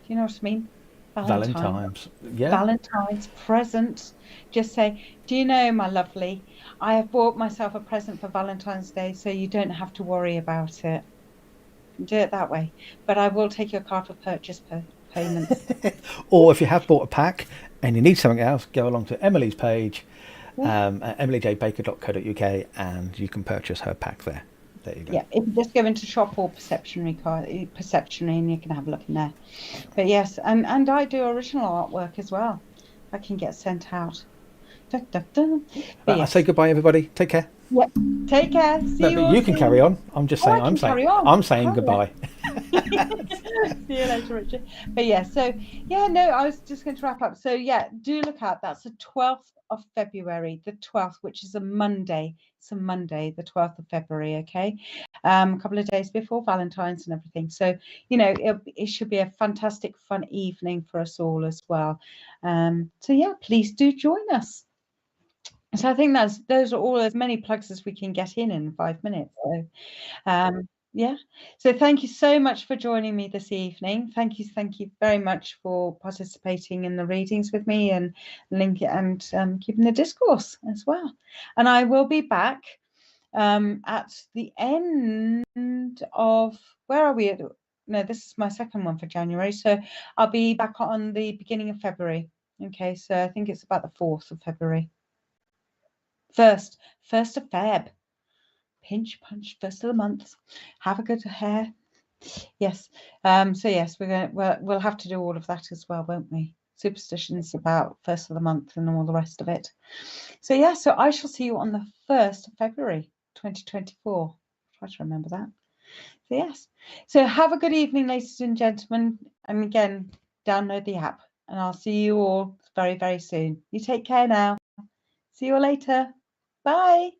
Do you know what I mean? Valentine's. Yeah. Valentine's present. Just say, do you know, my lovely, I have bought myself a present for Valentine's Day, so you don't have to worry about it. Do it that way. But I will take your card for purchase payments. Or if you have bought a pack and you need something else, go along to Emily's page, at emilyjbaker.co.uk, and you can purchase her pack there. There you go. Yeah, if you just go into shop or perceptionary, and you can have a look in there. But yes, and I do original artwork as well. I can get sent out. I say goodbye, everybody. Take care. Yeah, take care. See you. You can carry on. I'm just saying. I'm saying goodbye. See you later, Richard. But yeah, so yeah, no, I was just going to wrap up. So yeah, do look out. That's the 12th of February, the 12th, which is a Monday. It's a Monday, the 12th of February. Okay, a couple of days before Valentine's and everything. So it should be a fantastic, fun evening for us all as well. So yeah, please do join us. So I think those are all as many plugs as we can get in 5 minutes. So yeah. So thank you so much for joining me this evening. Thank you very much for participating in the readings with me and keeping the discourse as well. And I will be back at the end of, where are we? No, this is my second one for January. So I'll be back on the beginning of February. Okay, so I think it's about the 4th of February. First of Feb. Pinch punch, first of the month. Have a good hair. Yes. So yes, we'll have to do all of that as well, won't we? Superstitions about first of the month and all the rest of it. So yeah, so I shall see you on the 1st of February 2024. Try to remember that. So yes. So have a good evening, ladies and gentlemen. And again, download the app, and I'll see you all very, very soon. You take care now. See you all later. Bye.